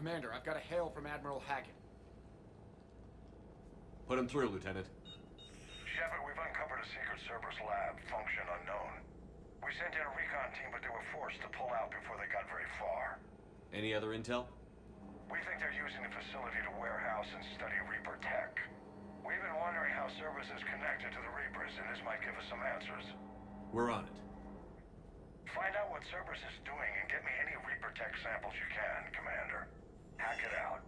Commander, I've got a hail from Admiral Hackett. Put him through, Lieutenant. Shepard, we've uncovered a secret Cerberus lab, function unknown. We sent in a recon team, but they were forced to pull out before they got very far. Any other intel? We think they're using the facility to warehouse and study Reaper tech. We've been wondering how Cerberus is connected to the Reapers, and this might give us some answers. We're on it. Find out what Cerberus is doing and get me any Reaper tech samples you can, Commander. Hack it out.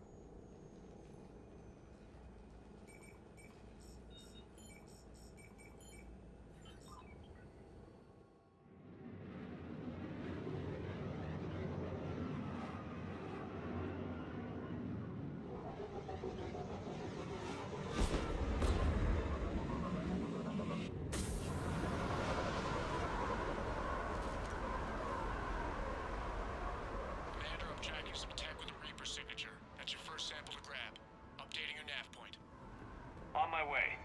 On my way.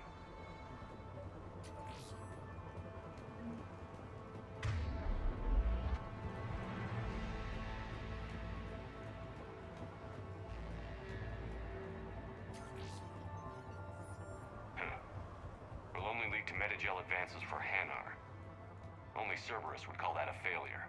Will only lead to Metagel advances for Hanar. Only Cerberus would call that a failure.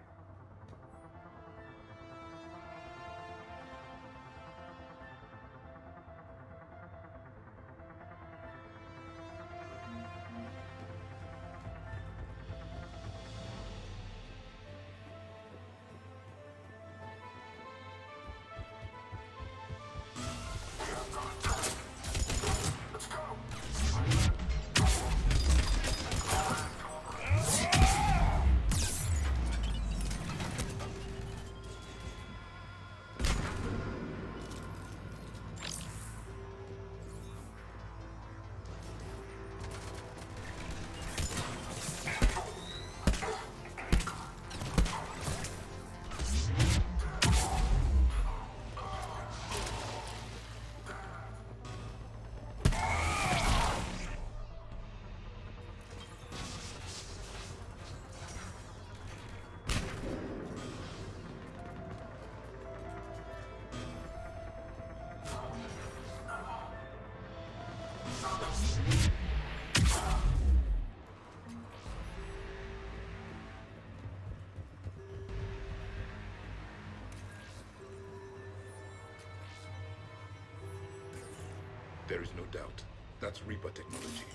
There is no doubt. That's Reaper technology.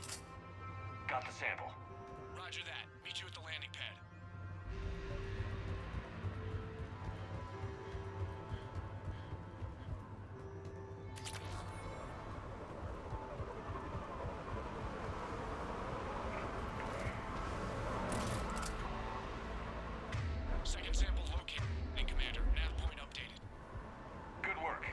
Got the sample. Roger that. Meet you at the landing pad. Second sample located. And Commander, nav point updated. Good work.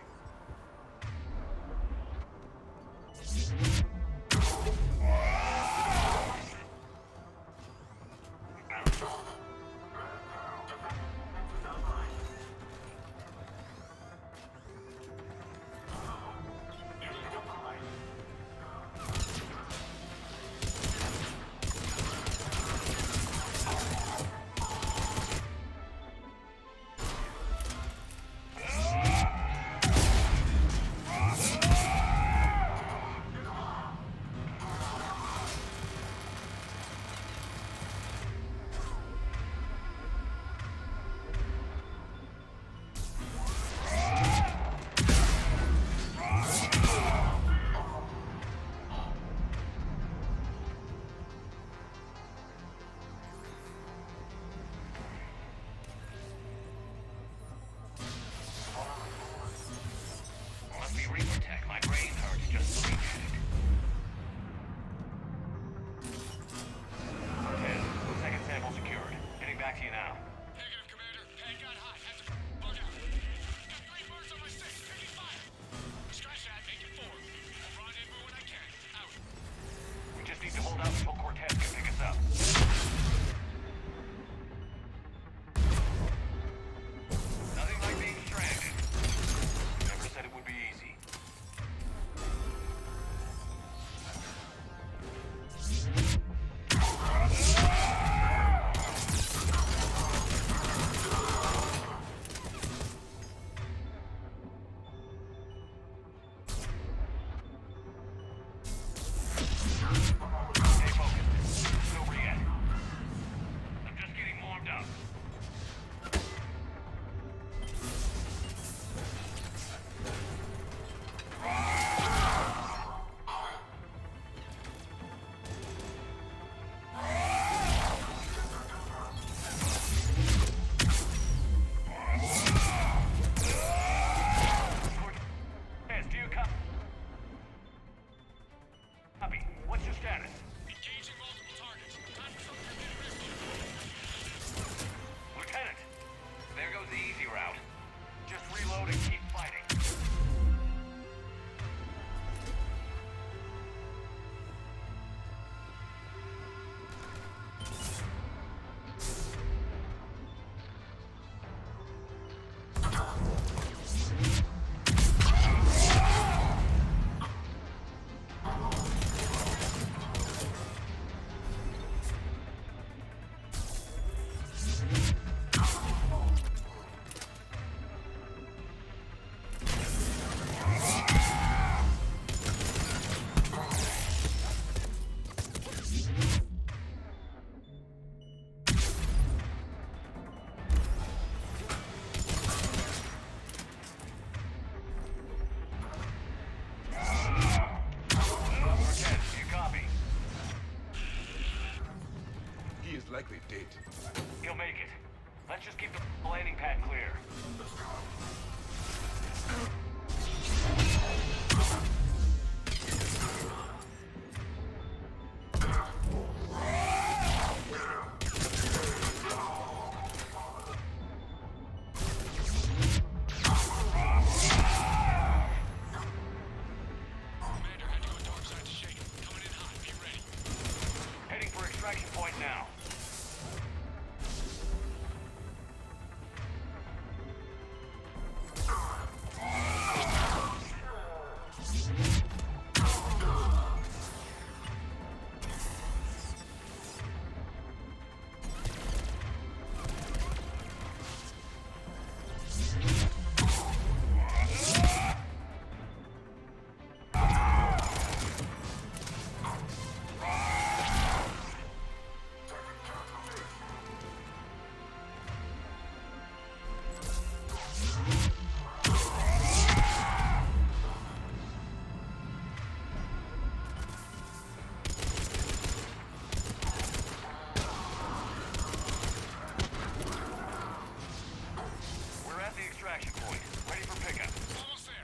He'll make it. Let's just keep the landing pad clear. Commander, had to go dockside to shake him. Coming in hot. Be ready. Heading for extraction point now. We're at the extraction point. Ready for pickup. Almost there.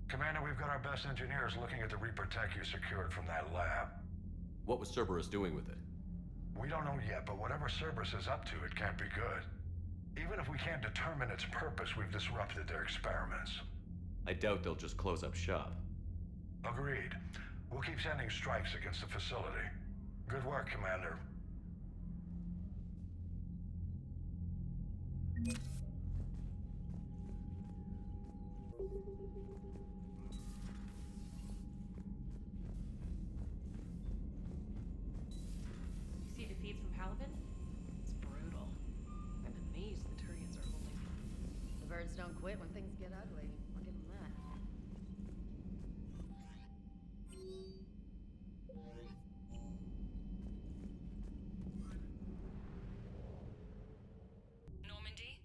Commander, we've got our best engineers looking at the Reaper tech you secured from that lab. What was Cerberus doing with it? We don't know yet, but whatever Cerberus is up to, it can't be good. Even if we can't determine its purpose, we've disrupted their experiments. I doubt they'll just close up shop. Agreed. We'll keep sending strikes against the facility. Good work, Commander. You see defeats from Paladin? It's brutal. I'm amazed the Turians are holding. The birds don't quit when things get ugly. I'll give them that. Normandy,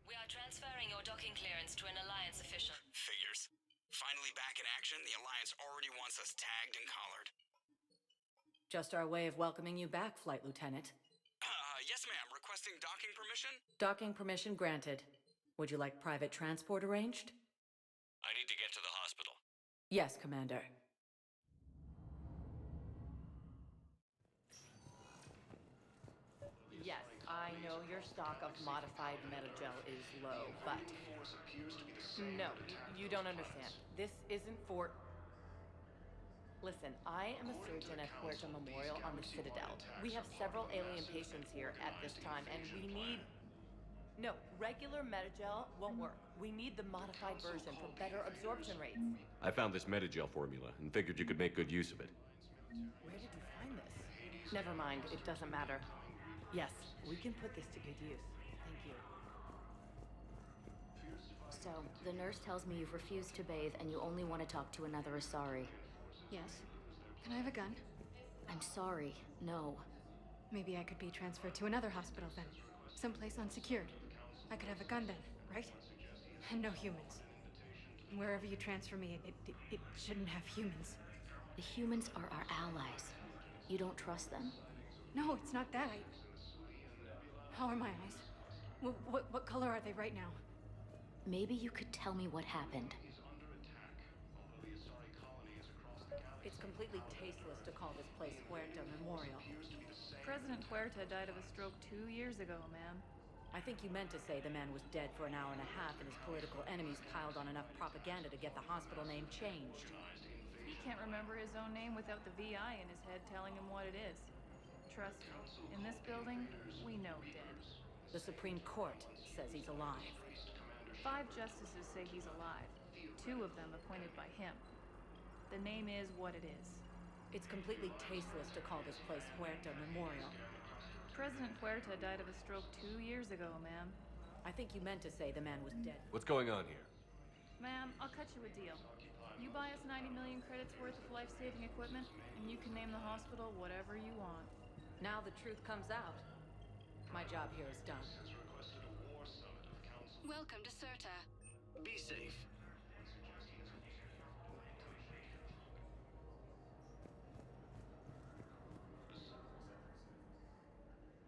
we are transferring your docking clearance to an Alliance official. Figures. Finally back in action, the Alliance already wants us tagged and collared. Just our way of welcoming you back, Flight Lieutenant. Yes, ma'am. Requesting docking permission? Docking permission granted. Would you like private transport arranged? I need to get to the hospital. Yes, Commander. Yes, I know your stock of modified metagel is low, but... No, you don't understand. This isn't for... Listen, I am a surgeon at Huerta Memorial on the Citadel. We have several alien patients here at this time, and we need... No, regular metagel won't work. We need the modified version for better absorption rates. I found this metagel formula and figured you could make good use of it. Where did you find this? Never mind, it doesn't matter. Yes, we can put this to good use. Thank you. So, the nurse tells me you've refused to bathe and you only want to talk to another Asari. Yes. Can I have a gun? I'm sorry, no. Maybe I could be transferred to another hospital then. Someplace unsecured. I could have a gun then, right? And no humans. Wherever you transfer me, it shouldn't have humans. The humans are our allies. You don't trust them? No, it's not that. How are my eyes? What color are they right now? Maybe you could tell me what happened. It's completely tasteless to call this place Huerta Memorial. President Huerta died of a stroke 2 years ago, ma'am. I think you meant to say the man was dead for an hour and a half and his political enemies piled on enough propaganda to get the hospital name changed. He can't remember his own name without the VI in his head telling him what it is. Trust me, in this building, we know dead. The Supreme Court says he's alive. 5 justices say he's alive. 2 of them appointed by him. The name is what it is. It's completely tasteless to call this place Huerta Memorial. President Huerta died of a stroke 2 years ago, ma'am. I think you meant to say the man was dead. What's going on here? Ma'am, I'll cut you a deal. You buy us 90 million credits worth of life-saving equipment, and you can name the hospital whatever you want. Now the truth comes out. My job here is done. Welcome to Serta. Be safe.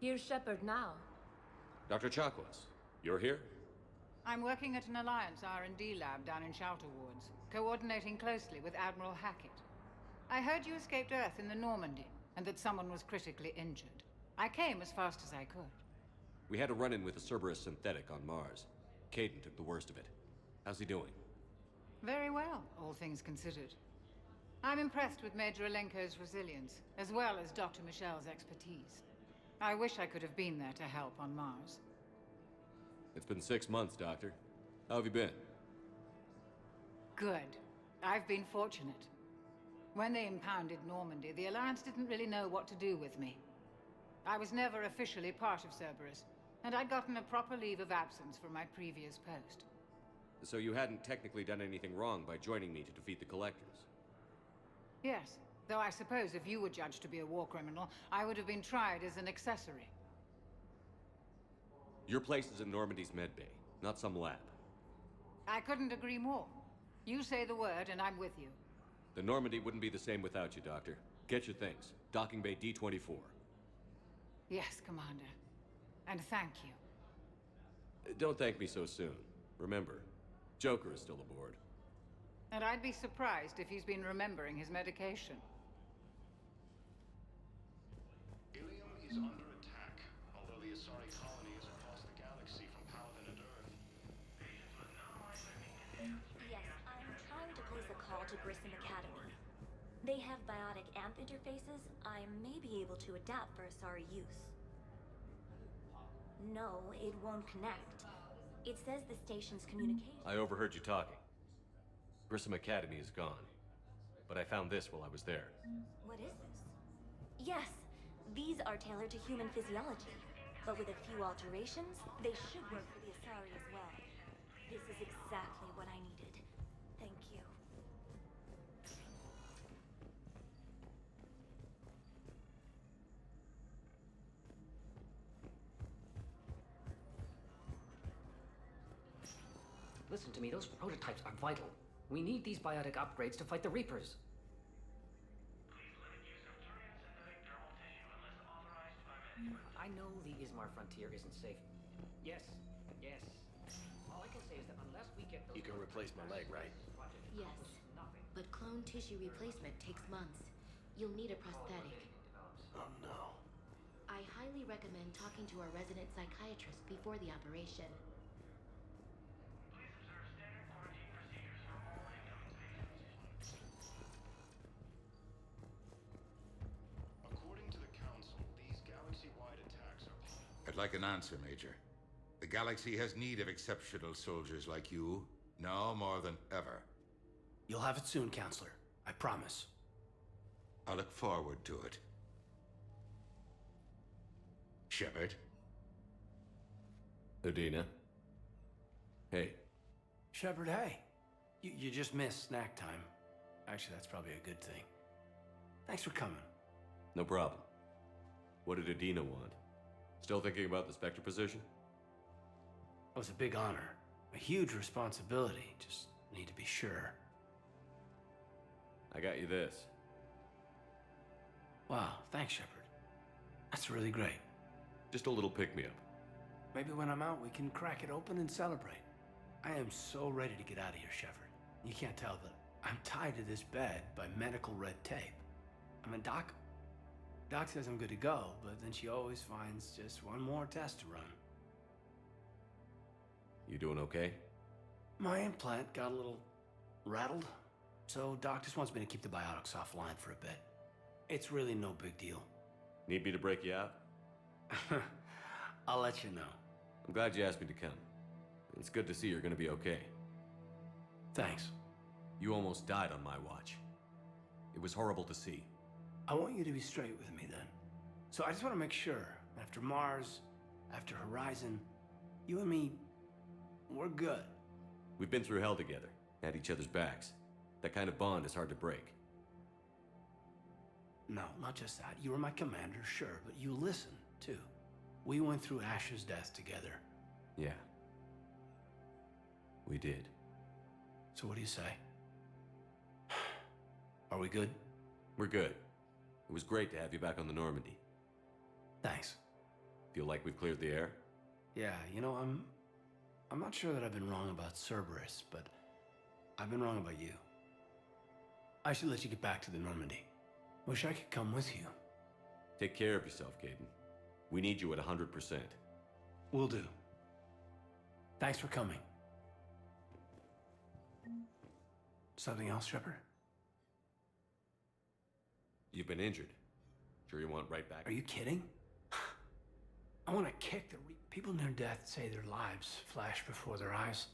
Here's Shepard now. Dr. Chakwas, you're here? I'm working at an Alliance R&D lab down in Shelter Wards, coordinating closely with Admiral Hackett. I heard you escaped Earth in the Normandy, and that someone was critically injured. I came as fast as I could. We had a run-in with a Cerberus synthetic on Mars. Caden took the worst of it. How's he doing? Very well, all things considered. I'm impressed with Major Alenko's resilience, as well as Dr. Michel's expertise. I wish I could have been there to help on Mars. It's been 6 months, Doctor. How have you been? Good. I've been fortunate. When they impounded Normandy, the Alliance didn't really know what to do with me. I was never officially part of Cerberus, and I'd gotten a proper leave of absence from my previous post. So you hadn't technically done anything wrong by joining me to defeat the Collectors? Yes, though I suppose if you were judged to be a war criminal, I would have been tried as an accessory. Your place is in Normandy's medbay, not some lab. I couldn't agree more. You say the word, and I'm with you. The Normandy wouldn't be the same without you, Doctor. Get your things. Docking Bay D-24. Yes, Commander. And thank you. Don't thank me so soon. Remember, Joker is still aboard. And I'd be surprised if he's been remembering his medication. Ilium is under attack, although the Asari colony is across the galaxy from Paladin and Earth. Yes, I'm trying to place a call to Grissom Academy. They have biotic amp interfaces I may be able to adapt for Asari use. No, it won't connect. It says the station's communication... I overheard you talking. Grissom Academy is gone. But I found this while I was there. What is this? Yes, these are tailored to human physiology. But with a few alterations, they should work for the Asari as well. This is exactly what I needed. Thank you. Listen to me, those prototypes are vital. We need these biotic upgrades to fight the Reapers. I know the Ismar frontier isn't safe. Yes, yes. All I can say is that unless we get those... You can replace my leg, right? Yes, but clone tissue replacement takes months. You'll need a prosthetic. Oh no. I highly recommend talking to our resident psychiatrist before the operation. According to the Council, these galaxy-wide attacks are... I'd like an answer, Major. The galaxy has need of exceptional soldiers like you, now more than ever. You'll have it soon, Counselor. I promise. I look forward to it. Shepard? Udina? Hey. Shepard, hey. You just missed snack time. Actually, that's probably a good thing. Thanks for coming. No problem. What did Udina want? Still thinking about the Spectre position? It was a big honor. A huge responsibility. Just need to be sure. I got you this. Wow, thanks, Shepard. That's really great. Just a little pick-me-up. Maybe when I'm out, we can crack it open and celebrate. I am so ready to get out of here, Shepard. You can't tell, but I'm tied to this bed by medical red tape. I mean, Doc says I'm good to go, but then she always finds just one more test to run. You doing okay? My implant got a little rattled, so Doc just wants me to keep the biotics offline for a bit. It's really no big deal. Need me to break you out? I'll let you know. I'm glad you asked me to come. It's good to see you're gonna be okay. Thanks. You almost died on my watch. It was horrible to see. I want you to be straight with me then. So I just want to make sure, after Mars, after Horizon, you and me, we're good. We've been through hell together, at each other's backs. That kind of bond is hard to break. No, not just that. You were my commander, sure, but you listened, too. We went through Ash's death together. Yeah. We did. So what do you say? Are we good? We're good. It was great to have you back on the Normandy. Thanks. Feel like we've cleared the air? Yeah, you know, I'm not sure that I've been wrong about Cerberus, but I've been wrong about you. I should let you get back to the Normandy. Wish I could come with you. Take care of yourself, Caden. We need you at 100%. Will do. Thanks for coming. Something else, Shepard? You've been injured. Sure you want right back? Are you kidding? I want to kick the people near death say their lives flash before their eyes.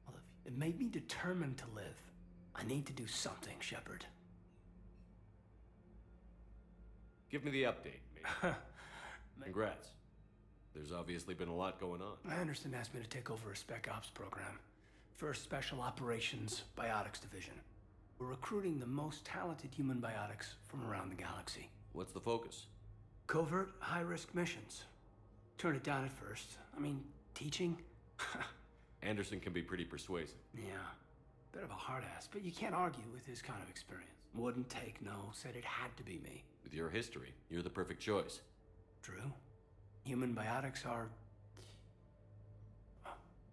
Well, it made me determined to live. I need to do something, Shepard. Give me the update, mate. Congrats. There's obviously been a lot going on. Anderson asked me to take over a Spec Ops program. First Special Operations Biotics Division. We're recruiting the most talented human biotics from around the galaxy. What's the focus? Covert, high-risk missions. Turn it down at first. I mean, teaching? Anderson can be pretty persuasive. Yeah, bit of a hard ass, but you can't argue with his kind of experience. Wouldn't take no, said it had to be me. With your history, you're the perfect choice. True. Human biotics are...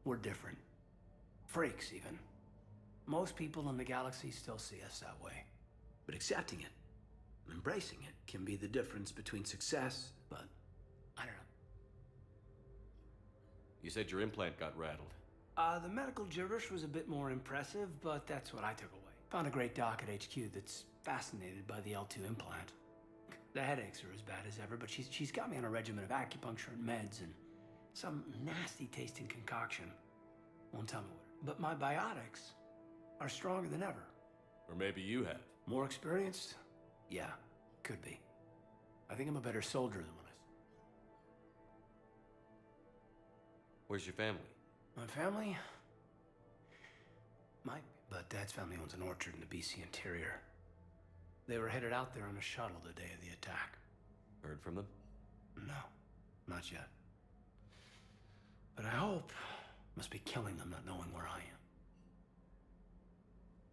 we're different. Freaks, even. Most people in the galaxy still see us that way. But accepting it, embracing it, can be the difference between success, but I don't know. You said your implant got rattled. The medical gibberish was a bit more impressive, but that's what I took away. Found a great doc at HQ that's fascinated by the L2 implant. The headaches are as bad as ever, but she's got me on a regimen of acupuncture and meds and some nasty-tasting concoction. Won't tell me what. But my biotics are stronger than ever. Or maybe you have. More experienced? Yeah, could be. I think I'm a better soldier than when I... Where's your family? My family? But Dad's family owns an orchard in the BC interior. They were headed out there on a shuttle the day of the attack. Heard from them? No, not yet. But I hope. Must be killing them not knowing where I am.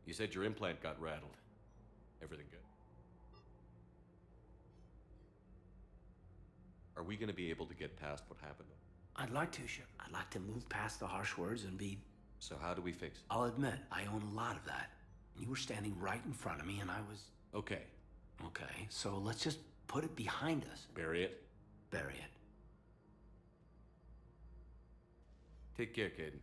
You said your implant got rattled. Everything good? Are we gonna be able to get past what happened? I'd like to, Shep. I'd like to move past the harsh words and be... So how do we fix it? I'll admit, I own a lot of that. You were standing right in front of me and I was... Okay. Okay, so let's just put it behind us. Bury it? Bury it. Take care, Caden.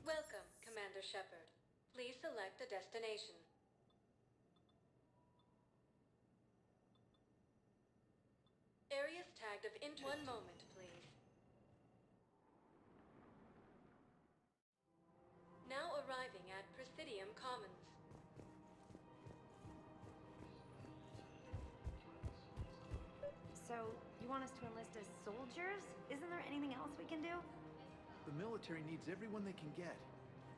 Welcome, Commander Shepard. Please select a destination. Areas tagged of interest. One moment, please. Now arriving at Presidium Commons. So, you want us to enlist as soldiers? Isn't there anything else we can do? The military needs everyone they can get.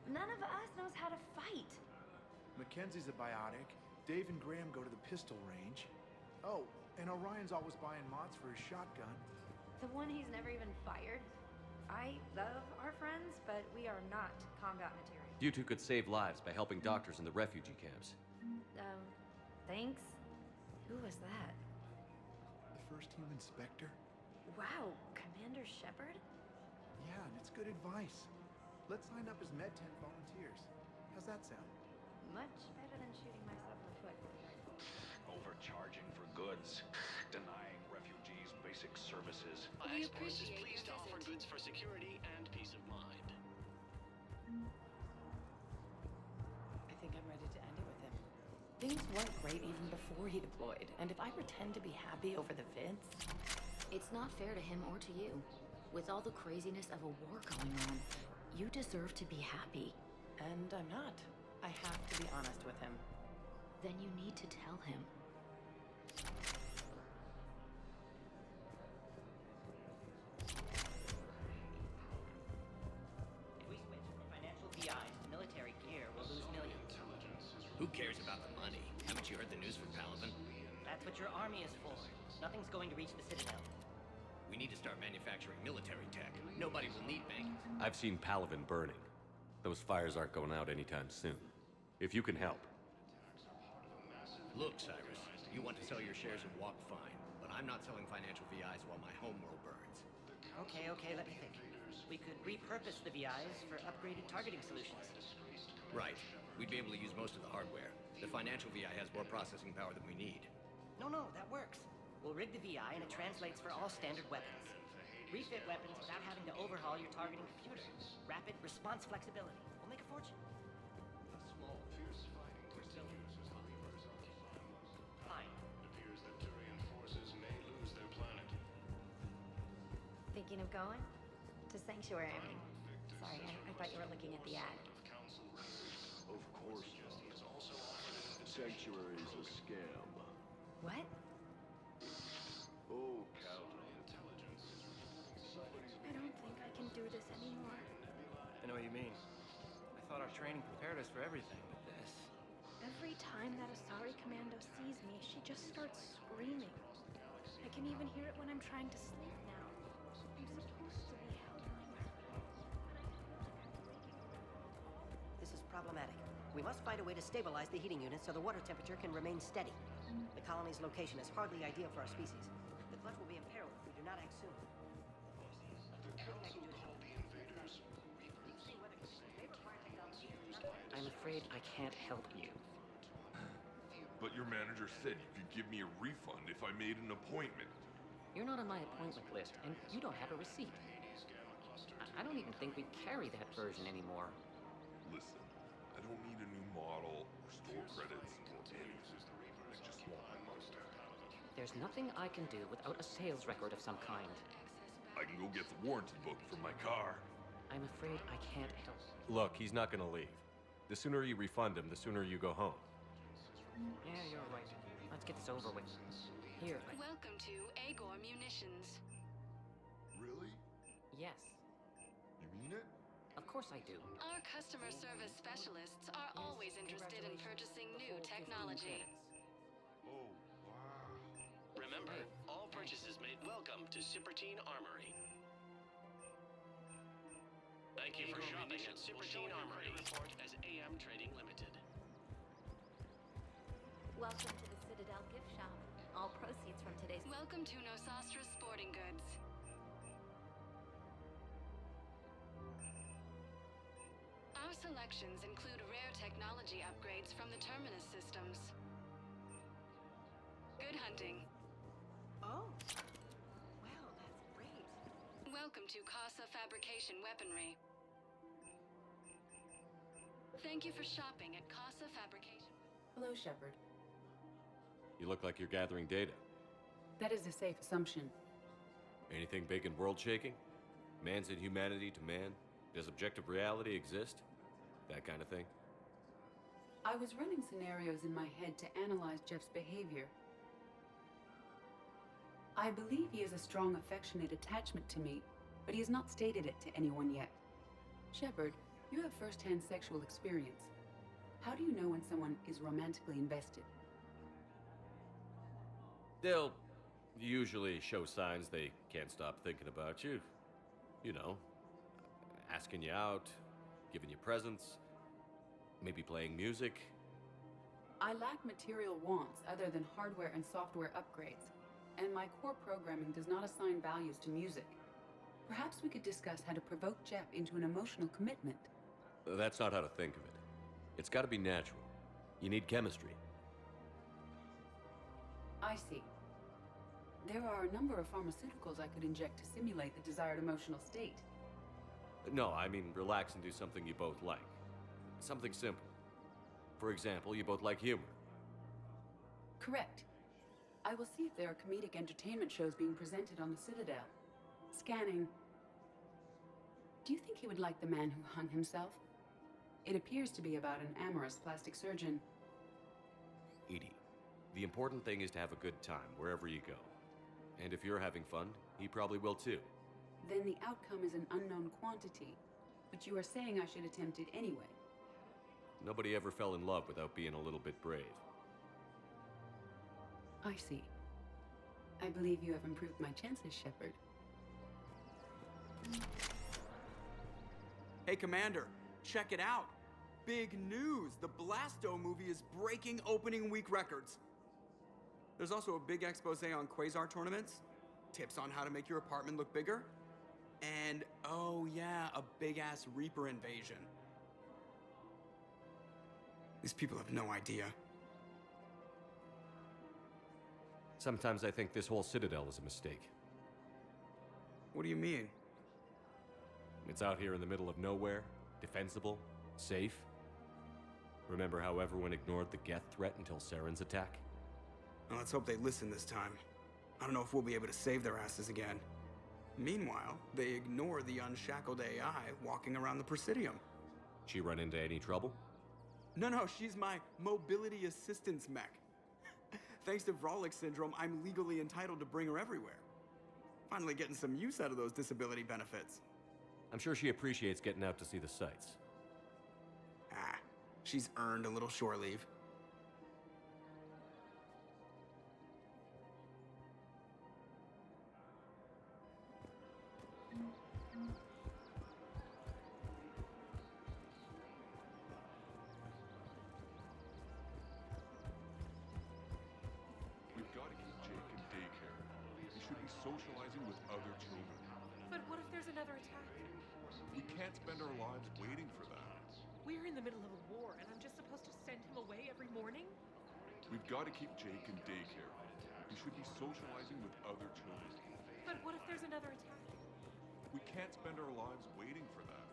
None of us knows how to fight. Mackenzie's a biotic. Dave and Graham go to the pistol range. Oh, and Orion's always buying mods for his shotgun. The one he's never even fired. I love our friends, but we are not combat material. You two could save lives by helping doctors in the refugee camps. Thanks? Who was that? The first human Spectre? Wow, Commander Shepard? Yeah, and it's good advice. Let's sign up as Med 10 volunteers. How's that sound? Much better than shooting myself in the foot. Overcharging for goods, denying refugees basic services. We Exports is appreciate pleased to your offer visit. goods for security and peace of mind. I think I'm ready to end it with him. Things weren't great even before he deployed, and if I pretend to be happy over the vids... It's not fair to him or to you. With all the craziness of a war going on, you deserve to be happy. And I'm not. I have to be honest with him. Then you need to tell him. If we switch from financial VIs to military gear, we'll lose millions. Who cares about the money? Haven't you heard the news from Paladin? That's what your army is for. Nothing's going to reach the Citadel. We need to start manufacturing military tech. Nobody will need banking. I've seen Paladin burning. Those fires aren't going out anytime soon. If you can help. Look, Cyrus, you want to sell your shares of Walk fine, but I'm not selling financial VIs while my homeworld burns. Okay, let me think. We could repurpose the VIs for upgraded targeting solutions. Right. We'd be able to use most of the hardware. The financial VI has more processing power than we need. No, that works. We'll rig the VI and it translates for all standard weapons. Refit weapons without having to overhaul your targeting computer. Rapid response flexibility. We'll make a fortune. Fine. Thinking of going? To Sanctuary, I mean. Sorry, I thought you were looking at the ad. Of course not. Sanctuary is a scam. What? Oh, Count. I don't think I can do this anymore. I know what you mean. I thought our training prepared us for everything, but this... Every time that Asari Commando sees me, she just starts screaming. I can even hear it when I'm trying to sleep now. I'm supposed to be helping her. This is problematic. We must find a way to stabilize the heating unit so the water temperature can remain steady. The colony's location is hardly ideal for our species. The clutch will be in peril if we do not act soon. I'm afraid I can't help you. But your manager said you could give me a refund if I made an appointment. You're not on my appointment list, and you don't have a receipt. I don't even think we carry that version anymore. Listen, I don't need a new model or store credits or anything. I just want my money. There's nothing I can do without a sales record of some kind. I can go get the warranty book for my car. I'm afraid I can't help. Look, he's not gonna leave. The sooner you refund him, the sooner you go home. Yeah, you're right. Let's get this over with. Here. Welcome to Agor Munitions. Really? Yes. You mean it? Of course I do. Our customer service specialists are always interested in purchasing new technology. Oh, wow. Remember, all purchases made welcome to Cipertine Armory. Thank you for shopping at Cipertine Armory. Report as AM Trading Limited. Welcome to the Citadel gift shop. All proceeds from today's... Welcome to Nosastra Sporting Goods. Our selections include rare technology upgrades from the Terminus systems. Good hunting. Oh. Wow, that's great. Welcome to Casa Fabrication Weaponry. Thank you for shopping at Casa Fabrication. Hello, Shepard. You look like you're gathering data. That is a safe assumption. Anything big and world-shaking? Man's inhumanity to man? Does objective reality exist? That kind of thing? I was running scenarios in my head to analyze Jeff's behavior. I believe he has a strong affectionate attachment to me, but he has not stated it to anyone yet. Shepard, you have first-hand sexual experience. How do you know when someone is romantically invested? They'll usually show signs they can't stop thinking about you. You know, asking you out, giving you presents, maybe playing music. I lack material wants other than hardware and software upgrades. and my core programming does not assign values to music. Perhaps we could discuss how to provoke Jep into an emotional commitment. That's not how to think of it. It's got to be natural. You need chemistry. I see. There are a number of pharmaceuticals I could inject to simulate the desired emotional state. No, I mean relax and do something you both like. Something simple. For example, you both like humor. Correct. I will see if there are comedic entertainment shows being presented on the Citadel. Scanning. Do you think he would like The Man Who Hung Himself? It appears to be about an amorous plastic surgeon. Edie, the important thing is to have a good time wherever you go. And if you're having fun, he probably will too. Then the outcome is an unknown quantity. But you are saying I should attempt it anyway. Nobody ever fell in love without being a little bit brave. I see. I believe you have improved my chances, Shepard. Hey, Commander, check it out. Big news! The Blasto movie is breaking opening week records. There's also a big expose on Quasar tournaments, tips on how to make your apartment look bigger, and, oh yeah, a big-ass Reaper invasion. These people have no idea. Sometimes I think this whole Citadel is a mistake. What do you mean? It's out here in the middle of nowhere, defensible, safe. Remember how everyone ignored the Geth threat until Saren's attack? Well, let's hope they listen this time. I don't know if we'll be able to save their asses again. Meanwhile, they ignore the unshackled AI walking around the Presidium. She run into any trouble? No, she's my mobility assistance mech. Thanks to Vrolic syndrome, I'm legally entitled to bring her everywhere. Finally getting some use out of those disability benefits. I'm sure she appreciates getting out to see the sights. Ah, she's earned a little shore leave. We've got to keep Jake in daycare. He should be socializing with other children. But what if there's another attack? We can't spend our lives waiting for that. We're in the middle of a war, and I'm just supposed to send him away every morning? We've got to keep Jake in daycare. He should be socializing with other children. But what if there's another attack? We can't spend our lives waiting for that.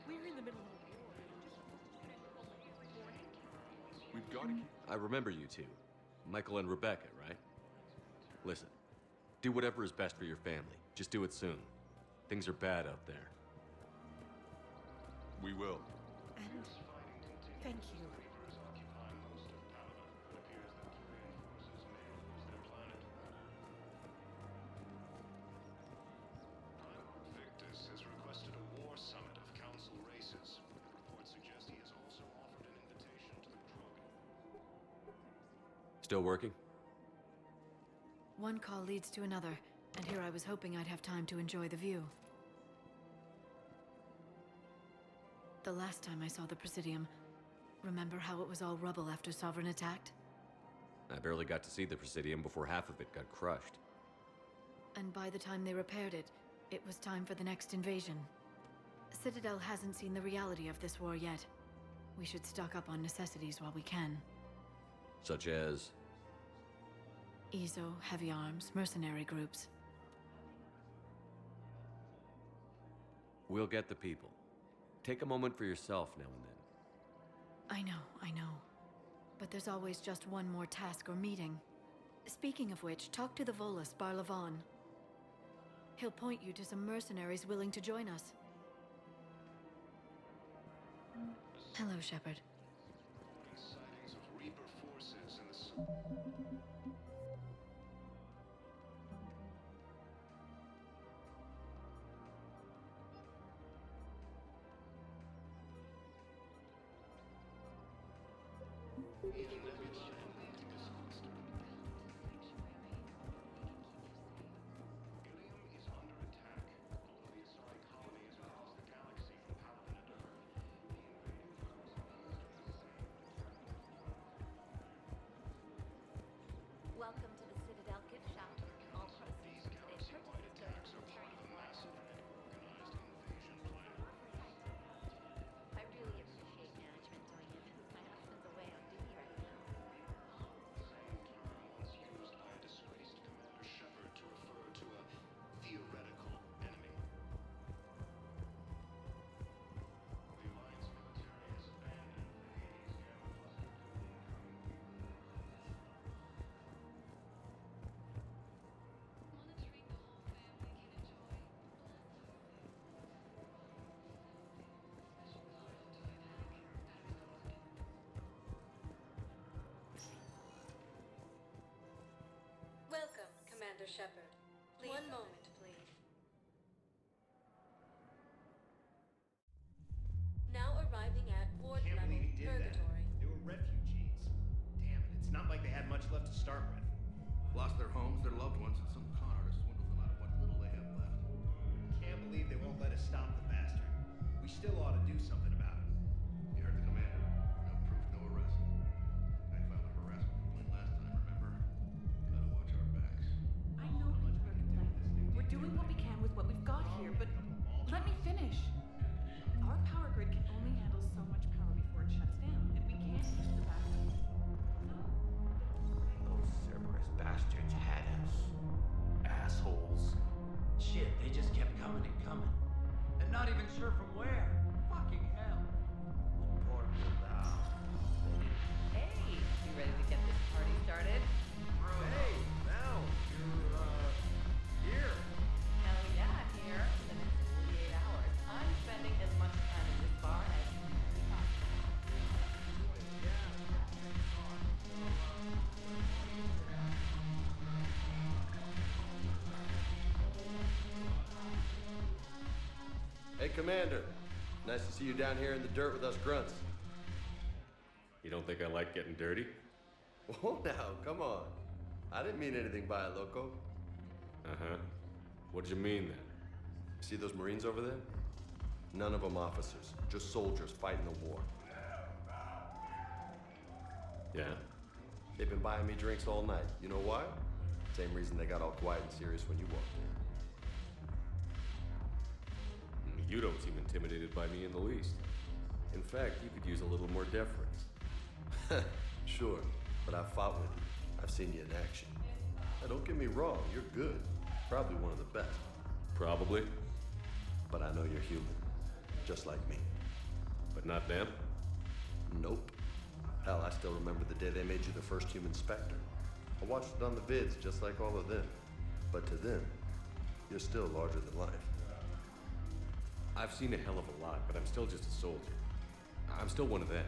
We're in the middle of a war, and I'm just supposed to send him away every morning? We've got to keep... I remember you two. Michael and Rebecca, right? Listen, do whatever is best for your family. Just do it soon. Things are bad out there. We will. And thank you. Victus has requested a war summit of council races. Reports suggest he has also offered an invitation to the Krogan. Still working? One call leads to another, and here I was hoping I'd have time to enjoy the view. The last time I saw the Presidium, remember how it was all rubble after Sovereign attacked? I barely got to see the Presidium before half of it got crushed. And by the time they repaired it, it was time for the next invasion. Citadel hasn't seen the reality of this war yet. We should stock up on necessities while we can. Such as? ESO, heavy arms, mercenary groups. We'll get the people. Take a moment for yourself now and then. I know. But there's always just one more task or meeting. Speaking of which, talk to the Volus, Barlavon. He'll point you to some mercenaries willing to join us. Hello, Shepard. Sightings of Reaper forces in the... Welcome to the Commander Shepard. One moment, please. Now arriving at ward Can't level believe he did that. purgatory. They were refugees. Damn it, it's not like they had much left to start with. Lost their homes, their loved ones, and some con artist swindled them out of what little they have left. Can't believe they won't let us stop the bastard. We still ought to do something about it. You heard the commander. No proof, no arrest. I filed a harassment complaint last time, remember? Gotta watch our backs. I know people are complaining. We're doing what we can with what we've got here, but let me finish. Our power grid can only handle so much power before it shuts down, and we can't use the backup. Those Cerberus bastards had us. Assholes. Shit, they just kept coming and coming. And not even sure from where. Fucking hell. Poor Bilbao. Hey, you ready to get this party started? Hey, Val, you're, here. Hell yeah, I'm here. For the next 48 hours, I'm spending as much time in this bar as humanly possible. Hey, Commander. Nice to see you down here in the dirt with us grunts. You don't think I like getting dirty? Oh, now, come on. I didn't mean anything by it, loco. Uh-huh. What'd you mean, then? See those Marines over there? None of them officers, just soldiers fighting the war. Yeah? They've been buying me drinks all night. You know why? Same reason they got all quiet and serious when you walked in. You don't seem intimidated by me in the least. In fact, you could use a little more deference. Sure, but I've fought with you. I've seen you in action. Now, don't get me wrong, you're good. Probably one of the best. Probably. But I know you're human. Just like me. But not them? Nope. Hell, I still remember the day they made you the first human Spectre. I watched it on the vids, just like all of them. But to them, you're still larger than life. I've seen a hell of a lot, but I'm still just a soldier. I'm still one of them.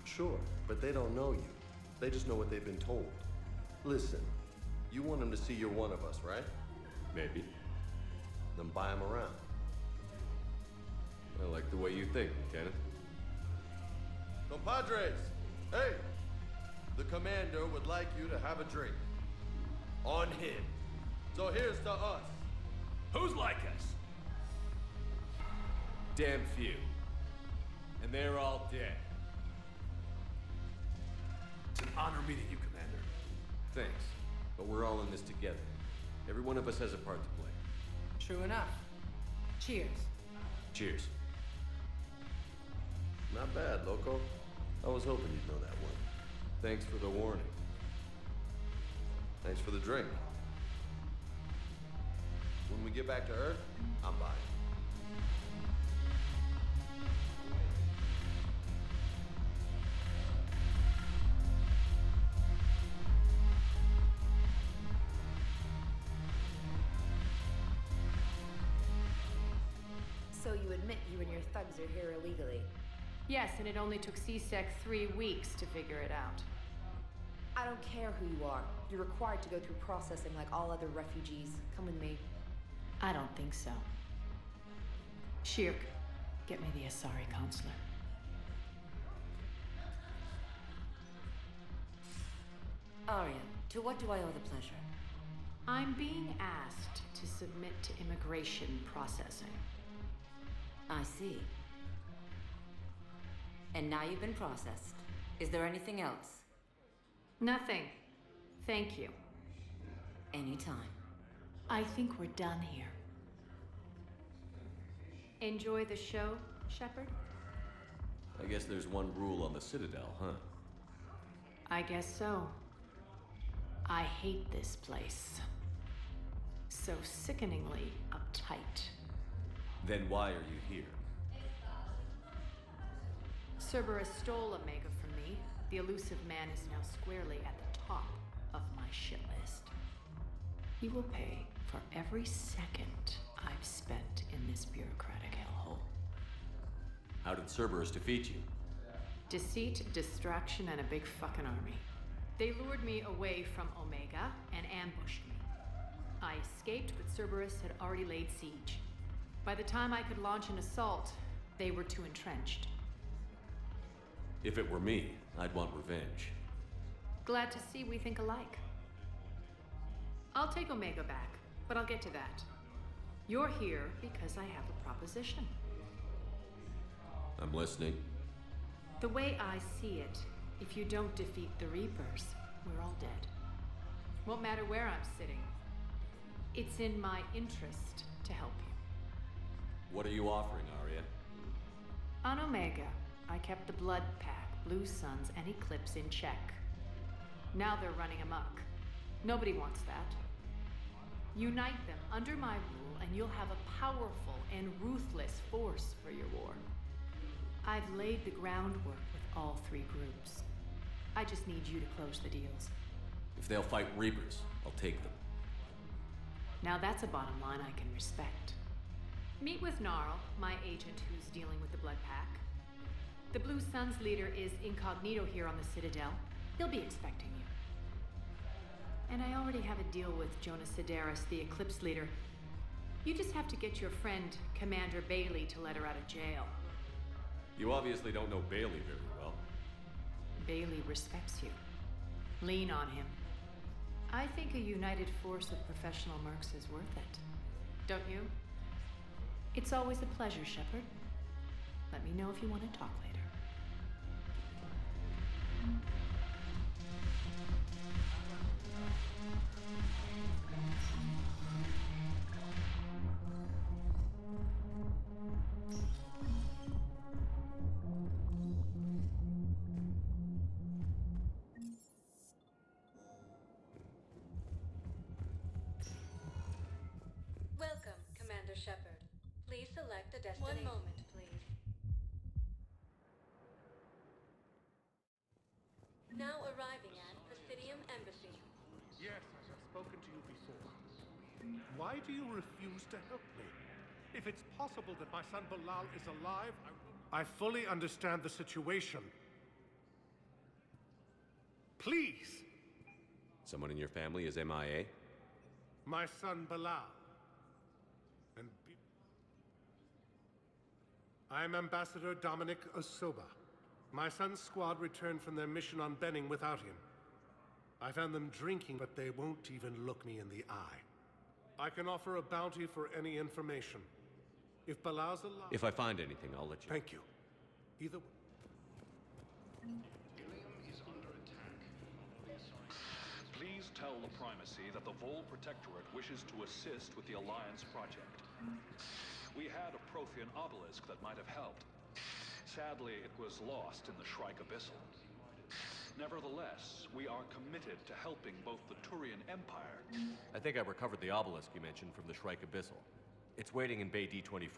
Sure, but they don't know you. They just know what they've been told. Listen, you want them to see you're one of us, right? Maybe. Then buy them around. I like the way you think, Lieutenant. Compadres! Hey! The commander would like you to have a drink. On him. So here's to us. Who's like us? Damn few. And they're all dead. It's an honor meeting you, Commander. Thanks. But we're all in this together. Every one of us has a part to play. True enough. Cheers. Cheers. Not bad, loco. I was hoping you'd know that one. Thanks for the warning. Thanks for the drink. When we get back to Earth, I'm buying. So you admit you and your thugs are here illegally? Yes, and it only took CSEC 3 weeks to figure it out. I don't care who you are. You're required to go through processing like all other refugees. Come with me. I don't think so. Shirk, get me the Asari consular. Aria, to what do I owe the pleasure? I'm being asked to submit to immigration processing. I see. And now you've been processed. Is there anything else? Nothing. Thank you. Anytime. I think we're done here. Enjoy the show, Shepard? I guess there's one rule on the Citadel, huh? I guess so. I hate this place. So sickeningly uptight. Then why are you here? Cerberus stole Omega from me. The elusive man is now squarely at the top of my shit list. He will pay for every second I've spent in this bureaucratic hellhole. How did Cerberus defeat you? Deceit, distraction, and a big fucking army. They lured me away from Omega and ambushed me. I escaped, but Cerberus had already laid siege. By the time I could launch an assault, they were too entrenched. If it were me, I'd want revenge. Glad to see we think alike. I'll take Omega back, but I'll get to that. You're here because I have a proposition. I'm listening. The way I see it, if you don't defeat the Reapers, we're all dead. Won't matter where I'm sitting. It's in my interest to help you. What are you offering, Aria? On Omega, I kept the Blood Pack, Blue Suns, and Eclipse in check. Now they're running amok. Nobody wants that. Unite them under my rule, and you'll have a powerful and ruthless force for your war. I've laid the groundwork with all three groups. I just need you to close the deals. If they'll fight Reapers, I'll take them. Now that's a bottom line I can respect. Meet with Gnarl, my agent who's dealing with the Blood Pack. The Blue Suns leader is incognito here on the Citadel. He'll be expecting you. And I already have a deal with Jonas Sedaris, the Eclipse leader. You just have to get your friend, Commander Bailey, to let her out of jail. You obviously don't know Bailey very well. Bailey respects you. Lean on him. I think a united force of professional mercs is worth it. Don't you? It's always a pleasure, Shepard. Let me know if you want to talk later. Welcome, Commander Shepard. Please select a destination. 1 moment, please. Now arriving at Presidium Embassy. Yes, I have spoken to you before. Why do you refuse to help me? If it's possible that my son Bilal is alive, I fully understand the situation. Please! Someone in your family is MIA? My son Bilal. I'm Ambassador Dominic Osoba. My son's squad returned from their mission on Benning without him. I found them drinking, but they won't even look me in the eye. I can offer a bounty for any information. If Bilal's alive... If I find anything, I'll let you... Thank you. Either way... Please tell the Primacy that the Vol Protectorate wishes to assist with the Alliance project. We had a Prothean obelisk that might have helped. Sadly, it was lost in the Shrike Abyssal. Nevertheless, we are committed to helping both the Turian Empire... I think I recovered the obelisk you mentioned from the Shrike Abyssal. It's waiting in Bay D-24.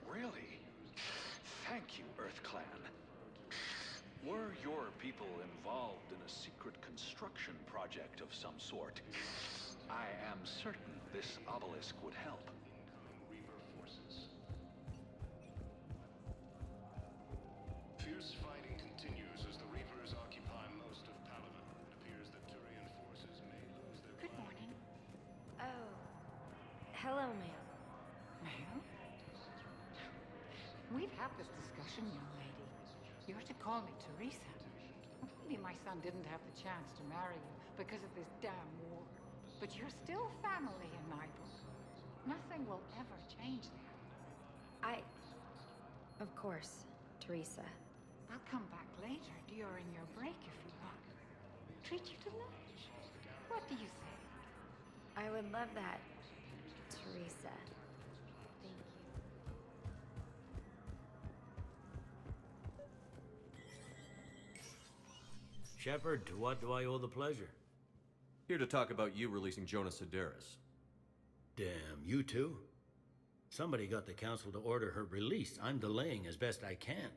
Really? Thank you, Earth Clan. Were your people involved in a secret construction project of some sort, I am certain this obelisk would help. Reaper forces. Fierce fighting continues as the Reapers occupy most of Palaven. It appears that Turian forces may lose their... Good morning. Oh. Hello, ma'am. Ma'am? We've had this discussion, young lady. You're to call me Teresa. Maybe my son didn't have the chance to marry you because of this damn war. But you're still family in my book. Nothing will ever change that. Of course, Teresa. I'll come back later during your break if you want. Treat you to lunch. What do you say? I would love that, Teresa. Thank you. Shepard, to what do I owe the pleasure? Here to talk about you releasing Jonas Sedaris. Damn, you too? Somebody got the council to order her release. I'm delaying as best I can.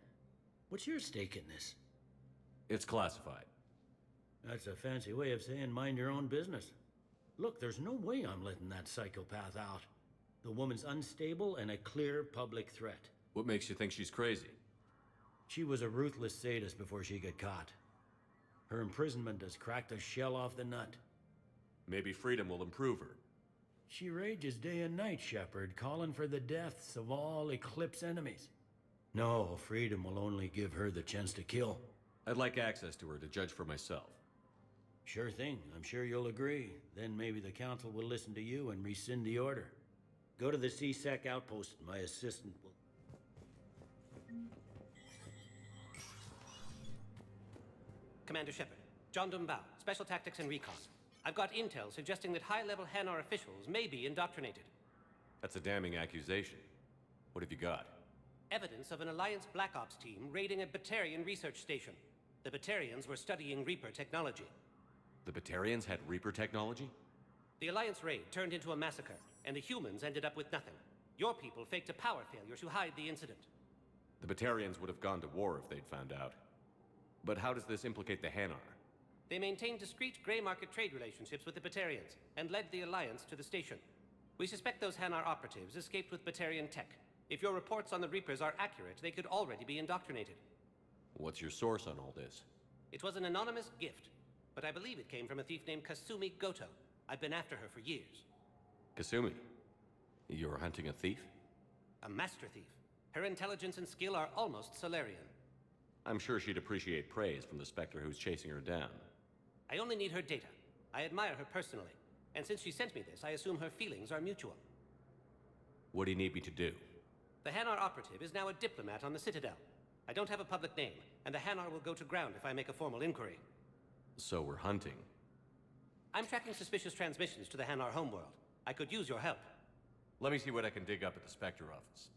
What's your stake in this? It's classified. That's a fancy way of saying mind your own business. Look, there's no way I'm letting that psychopath out. The woman's unstable and a clear public threat. What makes you think she's crazy? She was a ruthless sadist before she got caught. Her imprisonment has cracked the shell off the nut. Maybe freedom will improve her. She rages day and night, Shepard, calling for the deaths of all Eclipse enemies. No, freedom will only give her the chance to kill. I'd like access to her to judge for myself. Sure thing. I'm sure you'll agree. Then maybe the Council will listen to you and rescind the order. Go to the CSEC outpost. My assistant will... Commander Shepard, John Dumbao, Special Tactics and Recon. I've got intel suggesting that high-level Hanar officials may be indoctrinated. That's a damning accusation. What have you got? Evidence of an Alliance Black Ops team raiding a Batarian research station. The Batarians were studying Reaper technology. The Batarians had Reaper technology? The Alliance raid turned into a massacre, and the humans ended up with nothing. Your people faked a power failure to hide the incident. The Batarians would have gone to war if they'd found out. But how does this implicate the Hanar? They maintained discreet gray market trade relationships with the Batarians, and led the Alliance to the station. We suspect those Hanar operatives escaped with Batarian tech. If your reports on the Reapers are accurate, they could already be indoctrinated. What's your source on all this? It was an anonymous gift, but I believe it came from a thief named Kasumi Goto. I've been after her for years. Kasumi? You're hunting a thief? A master thief. Her intelligence and skill are almost Solarian. I'm sure she'd appreciate praise from the Spectre who's chasing her down. I only need her data. I admire her personally, and since she sent me this, I assume her feelings are mutual. What do you need me to do? The Hanar operative is now a diplomat on the Citadel. I don't have a public name, and the Hanar will go to ground if I make a formal inquiry. So we're hunting. I'm tracking suspicious transmissions to the Hanar homeworld. I could use your help. Let me see what I can dig up at the Spectre office.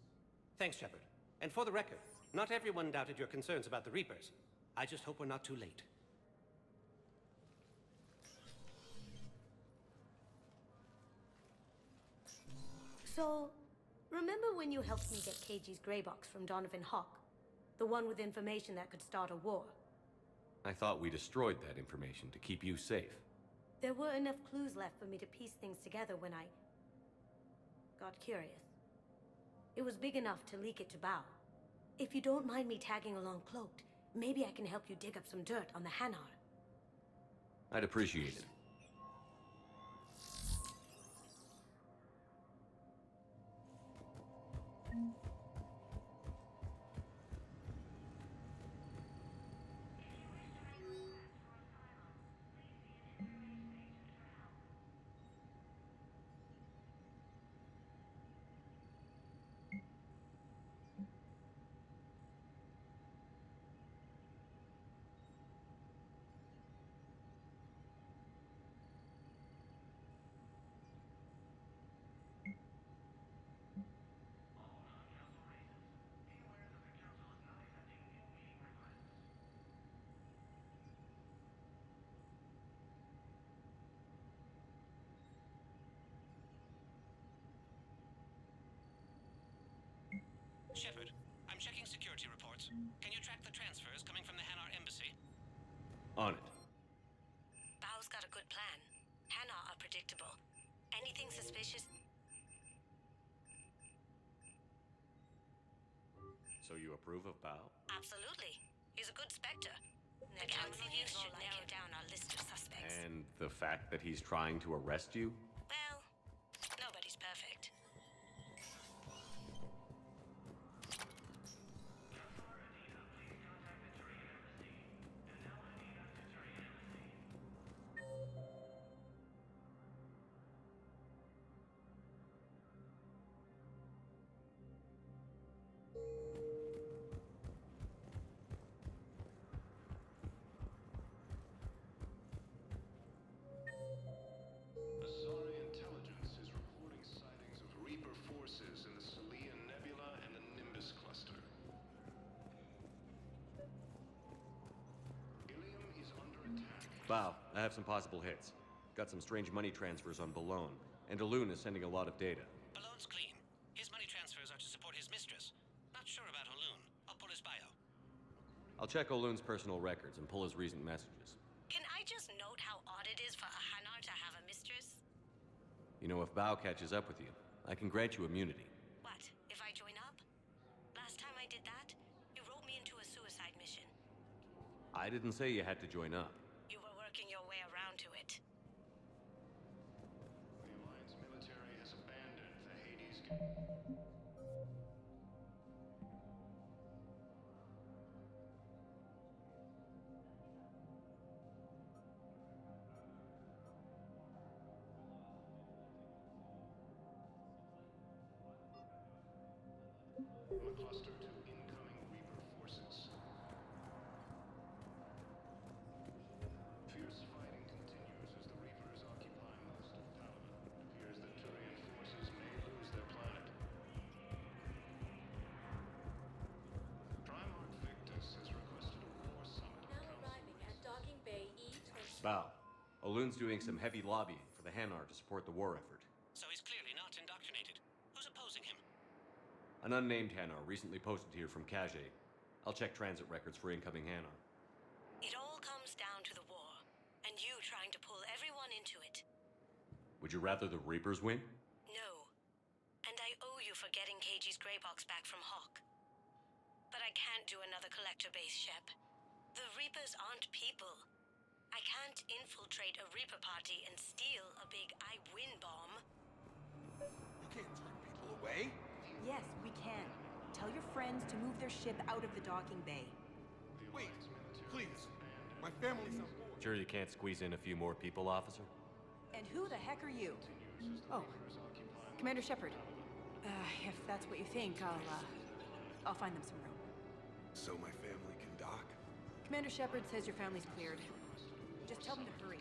Thanks, Shepard. And for the record, not everyone doubted your concerns about the Reapers. I just hope we're not too late. So, remember when you helped me get KG's gray box from Donovan Hawk? The one with information that could start a war? I thought we destroyed that information to keep you safe. There were enough clues left for me to piece things together when I got curious. It was big enough to leak it to Bao. If you don't mind me tagging along cloaked, maybe I can help you dig up some dirt on the Hanar. I'd appreciate it. Shepard, I'm checking security reports. Can you track the transfers coming from the Hanar embassy? On it. Bao's got a good plan. Hanar are predictable. Anything suspicious? So you approve of Bao? Absolutely. He's a good Spectre. The Council should narrow down our list of suspects. And the fact that he's trying to arrest you? Well, nobody's perfect. Aria intelligence is reporting sightings of Reaper forces in the Celia Nebula and the Nimbus cluster. Ilium is under attack. Bao, I have some possible hits. Got some strange money transfers on Balone, and Alun is sending a lot of data. Balone's clean. His money transfers are to support his mistress. Not sure about Olun. I'll pull his bio. I'll check Olun's personal records and pull his recent messages. Can I just note how odd it is for a Hanar to have a mistress? You know, if Bao catches up with you, I can grant you immunity. What, if I join up? Last time I did that, you wrote me into a suicide mission. I didn't say you had to join up. You were working your way around to it. Cluster to incoming Reaper forces. Fierce fighting continues as the Reapers occupy most of Paladin. It appears that Turian forces may lose their planet. Primarch Victus has requested a war summit. Now arriving at Docking Bay E-20. Bow. Olun's doing some heavy lobbying for the Hanar to support the war effort. So he's clearly not indoctrinated. Who's opposing him? An unnamed Hanar recently posted here from Kage. I'll check transit records for incoming Hanar. It all comes down to the war, and you trying to pull everyone into it. Would you rather the Reapers win? No. And I owe you for getting KG's Grey Box back from Hawk. But I can't do another collector base, Shep. The Reapers aren't people. I can't infiltrate a Reaper party and steal a big I win bomb. You can't turn people away. Yes, we can. Tell your friends to move their ship out of the docking bay. Wait, please. My family's on board. Sure you can't squeeze in a few more people, officer? And who the heck are you? Oh, Commander Shepard. If that's what you think, I'll find them some room. So my family can dock? Commander Shepard says your family's cleared. Just tell them to hurry. Thank you.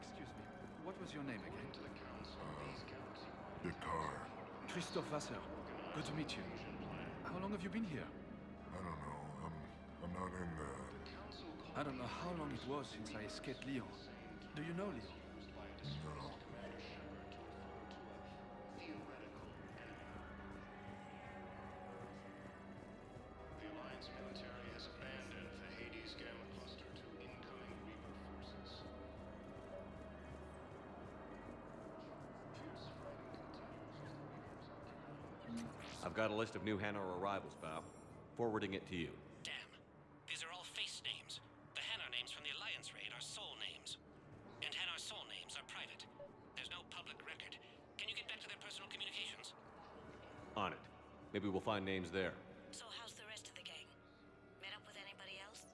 Excuse me, what was your name again? Guitar. Christophe Wasser. Good to meet you. How long have you been here? I don't know. I'm not in the... I don't know how long it was since I escaped Lyon. Do you know Lyon? No. The Alliance military has abandoned the Hades Gamma cluster to incoming Reaper forces. Fierce fighting continues. I've got a list of new Hanar arrivals, Bow. Forwarding it to you. Damn. These are all face names. The Hanar names from the Alliance raid are soul names. And Hanar soul names are private. There's no public record. Can you get back to their personal communications? On it. Maybe we'll find names there. So how's the rest of the gang? Met up with anybody else?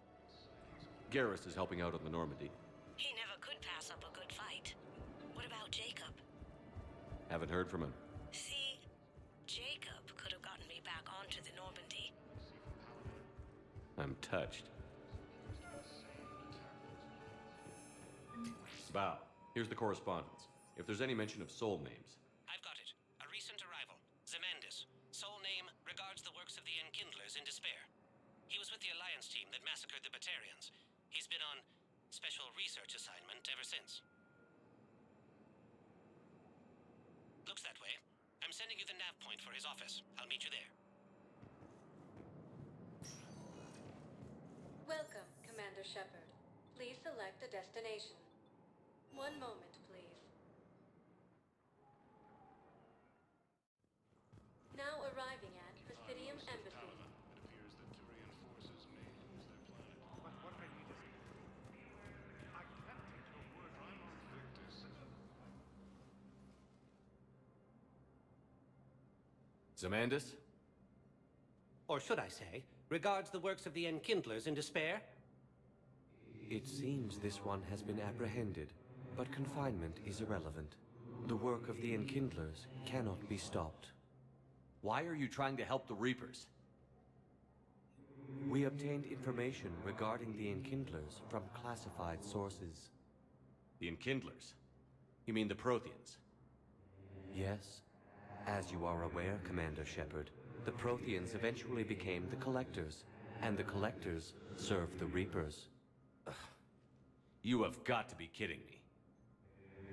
Garrus is helping out on the Normandy. He never could pass up a good fight. What about Jacob? Haven't heard from him. See, Jacob could have gotten me back onto the Normandy. I'm touched. Bow. Here's the correspondence. If there's any mention of soul names. I've got it. A recent arrival. Zemandis. Soul name regards the works of the Enkindlers in despair. He was with the Alliance team that massacred the Batarians. He's been on special research assignment ever since. Looks that way. I'm sending you the nav point for his office. I'll meet you there. Welcome, Commander Shepard. Please select a destination. One moment, please. Now arriving at Presidium Embassy. It appears that Turian forces may lose their planet. But what I need is... I can't take your word. Primarch Victus. Zamandis? Or should I say, regards the works of the Enkindlers in despair? It seems this one has been apprehended, but confinement is irrelevant. The work of the Enkindlers cannot be stopped. Why are you trying to help the Reapers? We obtained information regarding the Enkindlers from classified sources. The Enkindlers? You mean the Protheans? Yes. As you are aware, Commander Shepard, the Protheans eventually became the Collectors, and the Collectors served the Reapers. You have got to be kidding me.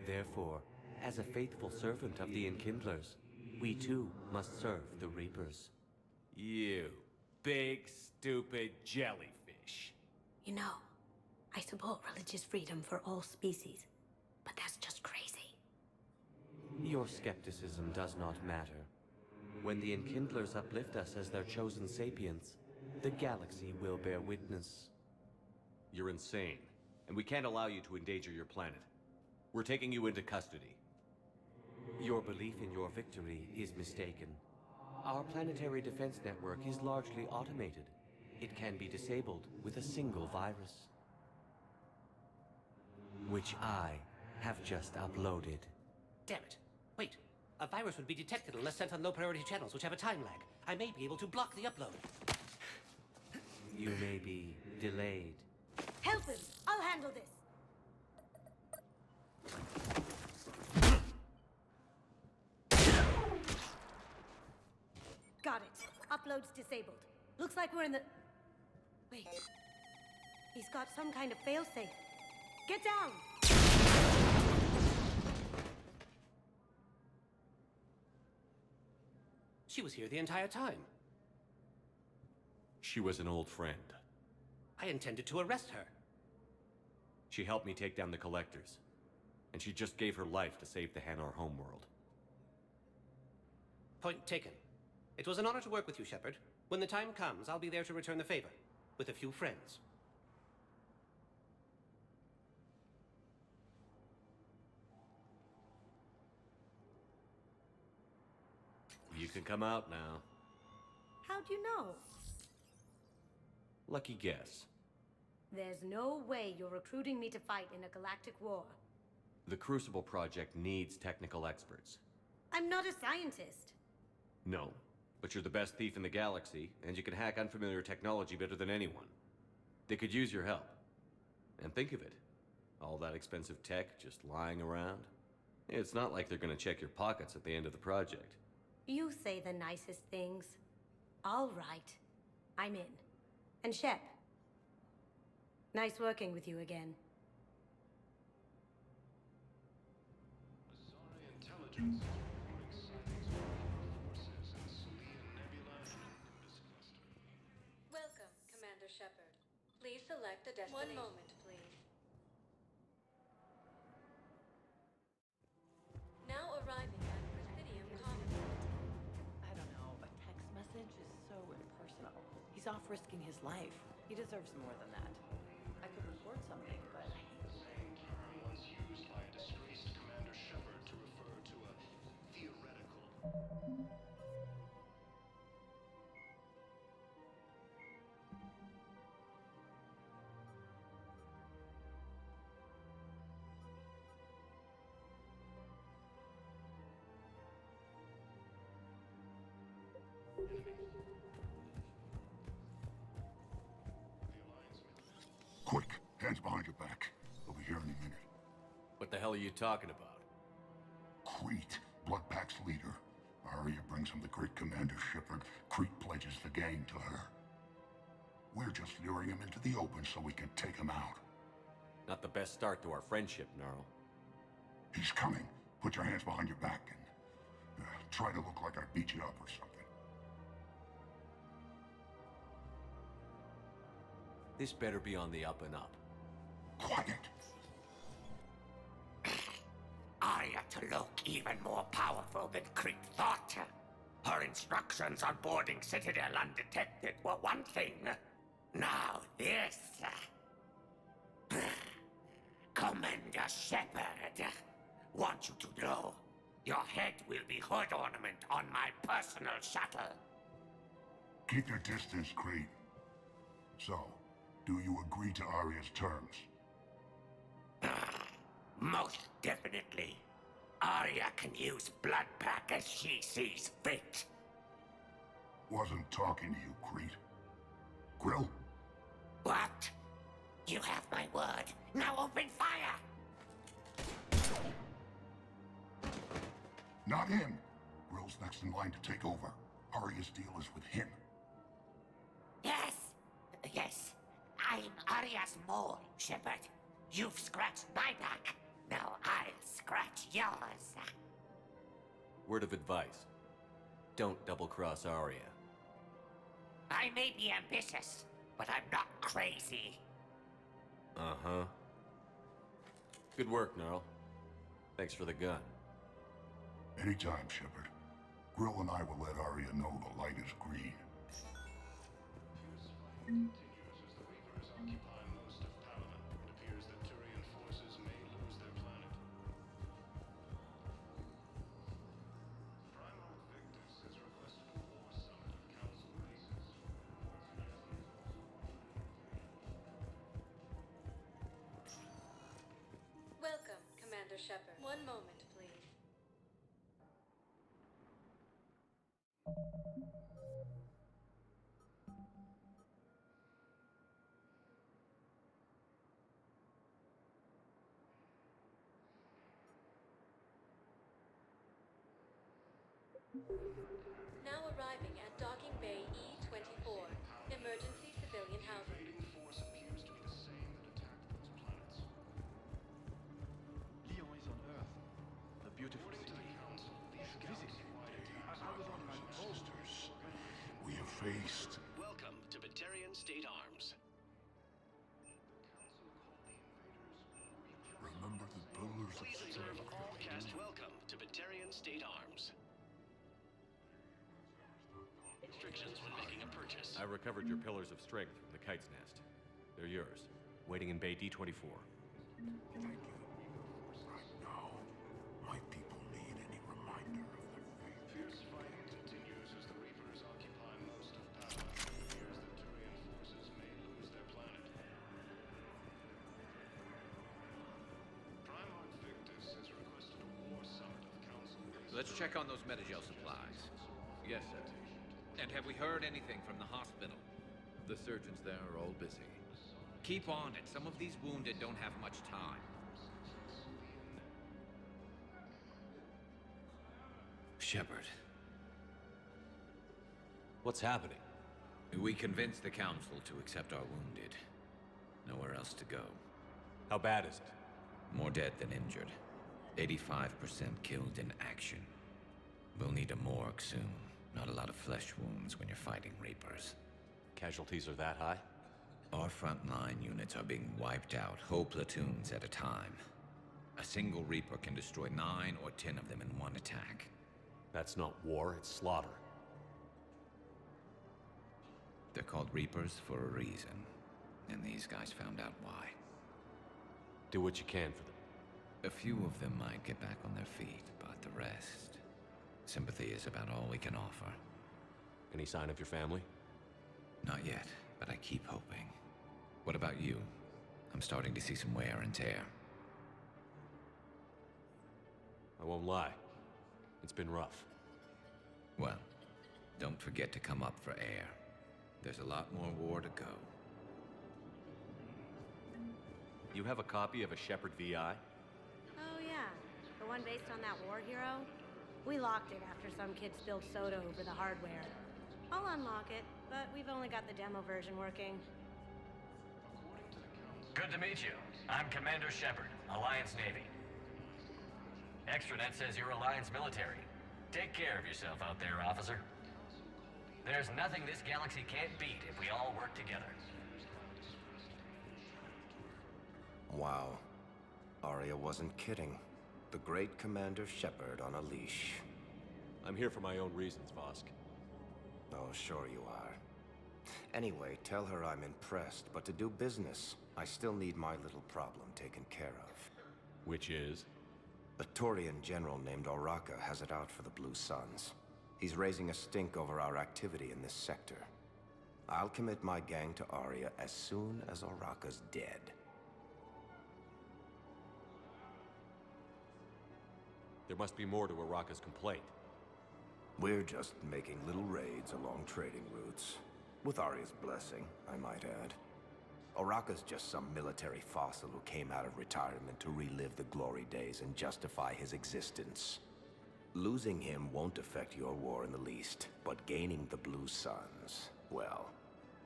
Therefore, as a faithful servant of the Enkindlers, We too must serve the Reapers. You big, stupid jellyfish. You know, I support religious freedom for all species, but that's just crazy. Your skepticism does not matter. When the Enkindlers uplift us as their chosen sapients, the galaxy will bear witness. You're insane, and we can't allow you to endanger your planet. We're taking you into custody. Your belief in your victory is mistaken. Our planetary defense network is largely automated. It can be disabled with a single virus, which I have just uploaded. Damn it. Wait. A virus would be detected unless sent on low-priority channels, which have a time lag. I may be able to block the upload. You may be delayed. Help him! I'll handle this! Got it. Upload's disabled. Looks like we're in the... Wait. He's got some kind of failsafe. Get down! She was here the entire time. She was an old friend. I intended to arrest her. She helped me take down the Collectors. And she just gave her life to save the Hanar homeworld. Point taken. It was an honor to work with you, Shepard. When the time comes, I'll be there to return the favor. With a few friends. You can come out now. How'd you know? Lucky guess. There's no way you're recruiting me to fight in a galactic war. The Crucible Project needs technical experts. I'm not a scientist. No, but you're the best thief in the galaxy, and you can hack unfamiliar technology better than anyone. They could use your help. And think of it. All that expensive tech just lying around. It's not like they're gonna check your pockets at the end of the project. You say the nicest things. All right. I'm in. And Shep. Nice working with you again. Intelligence is reporting sightings of forces in Selene Nebula and Nimbus cluster. Welcome, Commander Shepard. Please select a destination. 1 moment, please. Now arriving at Presidium Commons. I don't know. A text message is so impersonal. He's off risking his life. He deserves more than that. I could report something, but I hate The same term once used by a disgraced Commander Shepard to refer to a theoretical. Quick, hands behind your back. We'll be here in a minute. What the hell are you talking about? Crete, Bloodpack's leader. Aria brings him the great Commander Shepard. Crete pledges the gang to her. We're just luring him into the open so we can take him out. Not the best start to our friendship, Gnarl. He's coming. Put your hands behind your back and try to look like I beat you up or something. This better be on the up and up. Quiet. Aria to look even more powerful than Crete thought. Her instructions on boarding Citadel undetected were one thing. Now this. Commander Shepard, want you to know, your head will be hood ornament on my personal shuttle. Keep your distance, Crete. So, do you agree to Aria's terms? Most definitely. Aria can use Bloodpack as she sees fit. Wasn't talking to you, Crete. Quill? What? You have my word. Now open fire! Not him. Grill's next in line to take over. Aria's deal is with him. Yes. Yes. I'm Aria's mole, Shepard. You've scratched my back. Now I'll scratch yours. Word of advice. Don't double-cross Aria. I may be ambitious, but I'm not crazy. Uh-huh. Good work, Gnarl. Thanks for the gun. Anytime, Shepard. Grill and I will let Aria know the light is green. Welcome, Commander Shepard. One moment, please. Now arriving at Docking Bay E-24, emergency civilian housing. Lyon is on Earth. The beautiful city. Visit it. I was on my posters. We have faced. Welcome to Batarian State Arms. Remember the pillars Please of observe all cast welcome to Batarian State Arms. Restrictions when making a purchase. I recovered your pillars of strength from the kite's nest. They're yours, waiting in Bay D-24. Thank you. Right now, my people need any reminder of their fate. Fierce fighting continues as the Reapers occupy most of Palawan. It appears that Turian forces may lose their planet. Primarch Victus has requested a war summit of Council. Let's check on those Metagel supplies. Yes, sir. And have we heard anything from the hospital? The surgeons there are all busy. Keep on it. Some of these wounded don't have much time. Shepard. What's happening? We convinced the Council to accept our wounded. Nowhere else to go. How bad is it? More dead than injured. 85% killed in action. We'll need a morgue soon. Not a lot of flesh wounds when you're fighting Reapers. Casualties are that high? Our frontline units are being wiped out, whole platoons at a time. A single Reaper can destroy 9 or 10 of them in one attack. That's not war, it's slaughter. They're called Reapers for a reason, and these guys found out why. Do what you can for them. A few of them might get back on their feet, but the rest... Sympathy is about all we can offer. Any sign of your family? Not yet, but I keep hoping. What about you? I'm starting to see some wear and tear. I won't lie. It's been rough. Well, don't forget to come up for air. There's a lot more war to go. You have a copy of a Shepard VI? Oh yeah, the one based on that war hero? We locked it after some kid spilled soda over the hardware. I'll unlock it, but we've only got the demo version working. Good to meet you. I'm Commander Shepard, Alliance Navy. Extranet says you're Alliance military. Take care of yourself out there, officer. There's nothing this galaxy can't beat if we all work together. Wow. Aria wasn't kidding. The great Commander Shepard on a leash. I'm here for my own reasons, Vosk. Oh, sure you are. Anyway, tell her I'm impressed, but to do business, I still need my little problem taken care of. Which is? A Turian general named Oraka has it out for the Blue Suns. He's raising a stink over our activity in this sector. I'll commit my gang to Aria as soon as Oraka's dead. There must be more to Oraka's complaint. We're just making little raids along trading routes. With Aria's blessing, I might add. Oraka's just some military fossil who came out of retirement to relive the glory days and justify his existence. Losing him won't affect your war in the least, but gaining the Blue Suns, well,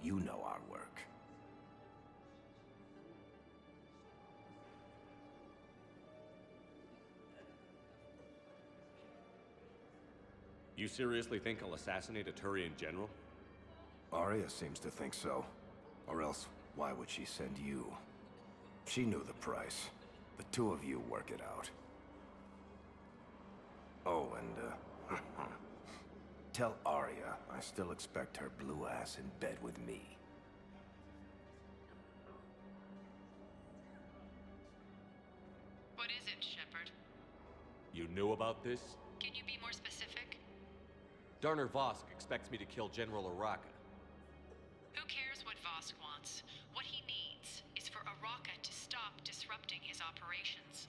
you know our work. You seriously think I'll assassinate a Turian general? Aria seems to think so. Or else, why would she send you? She knew the price. The two of you work it out. Oh, and, tell Aria I still expect her blue ass in bed with me. What is it, Shepard? You knew about this? Can you be more specific? Darner Vosk expects me to kill General Araka. Who cares what Vosk wants? What he needs is for Araka to stop disrupting his operations.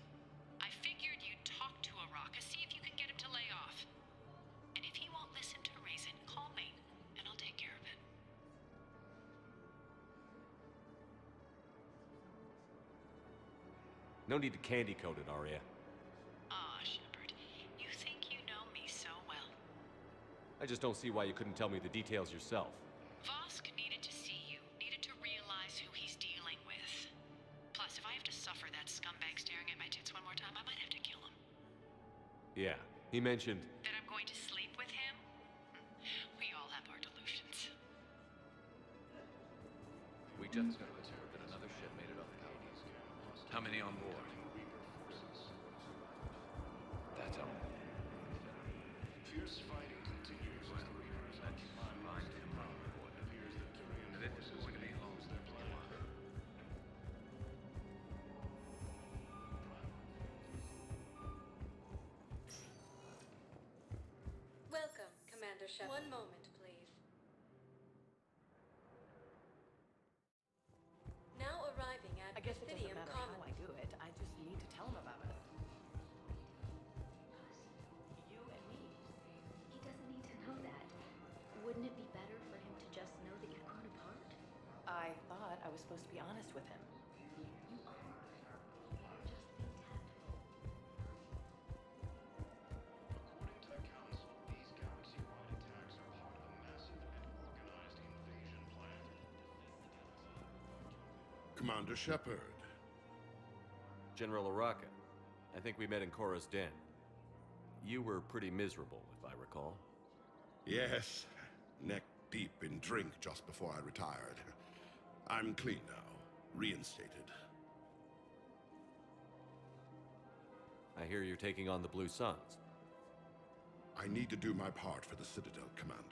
I figured you'd talk to Araka, see if you can get him to lay off. And if he won't listen to reason, call me, and I'll take care of it. No need to candy coat it, Aria. Aw, Shepard, you think you know me so well. I just don't see why you couldn't tell me the details yourself. Vosk needed to see you, needed to realize who he's dealing with. Plus, if I have to suffer that scumbag staring at my tits one more time, I might have to kill him. Yeah, he mentioned... That I'm going to sleep with him? We all have our delusions. We just got word that another ship made it off the Paladin. How many on board? That's all. Fierce fighting continues as the Reapers occupy most of the ground. It appears that Turian forces may lose their plan. Welcome, Commander Shepard. One moment, please. Now arriving at I guess it doesn't Presidium matter Commons. how I do it. I just need to tell him about it. You and me. He doesn't need to know that. Wouldn't it be better for him to just know that you've grown apart? I thought I was supposed to be honest with him. You are. You're just being tactful. According to the Council, these galaxy-wide attacks are part of a massive and organized invasion plan. Commander Shepard. General Araka. I think we met in Korra's den. You were pretty miserable, if I recall. Yes, neck deep in drink just before I retired. I'm clean now, reinstated. I hear you're taking on the Blue Suns. I need to do my part for the Citadel, Commander.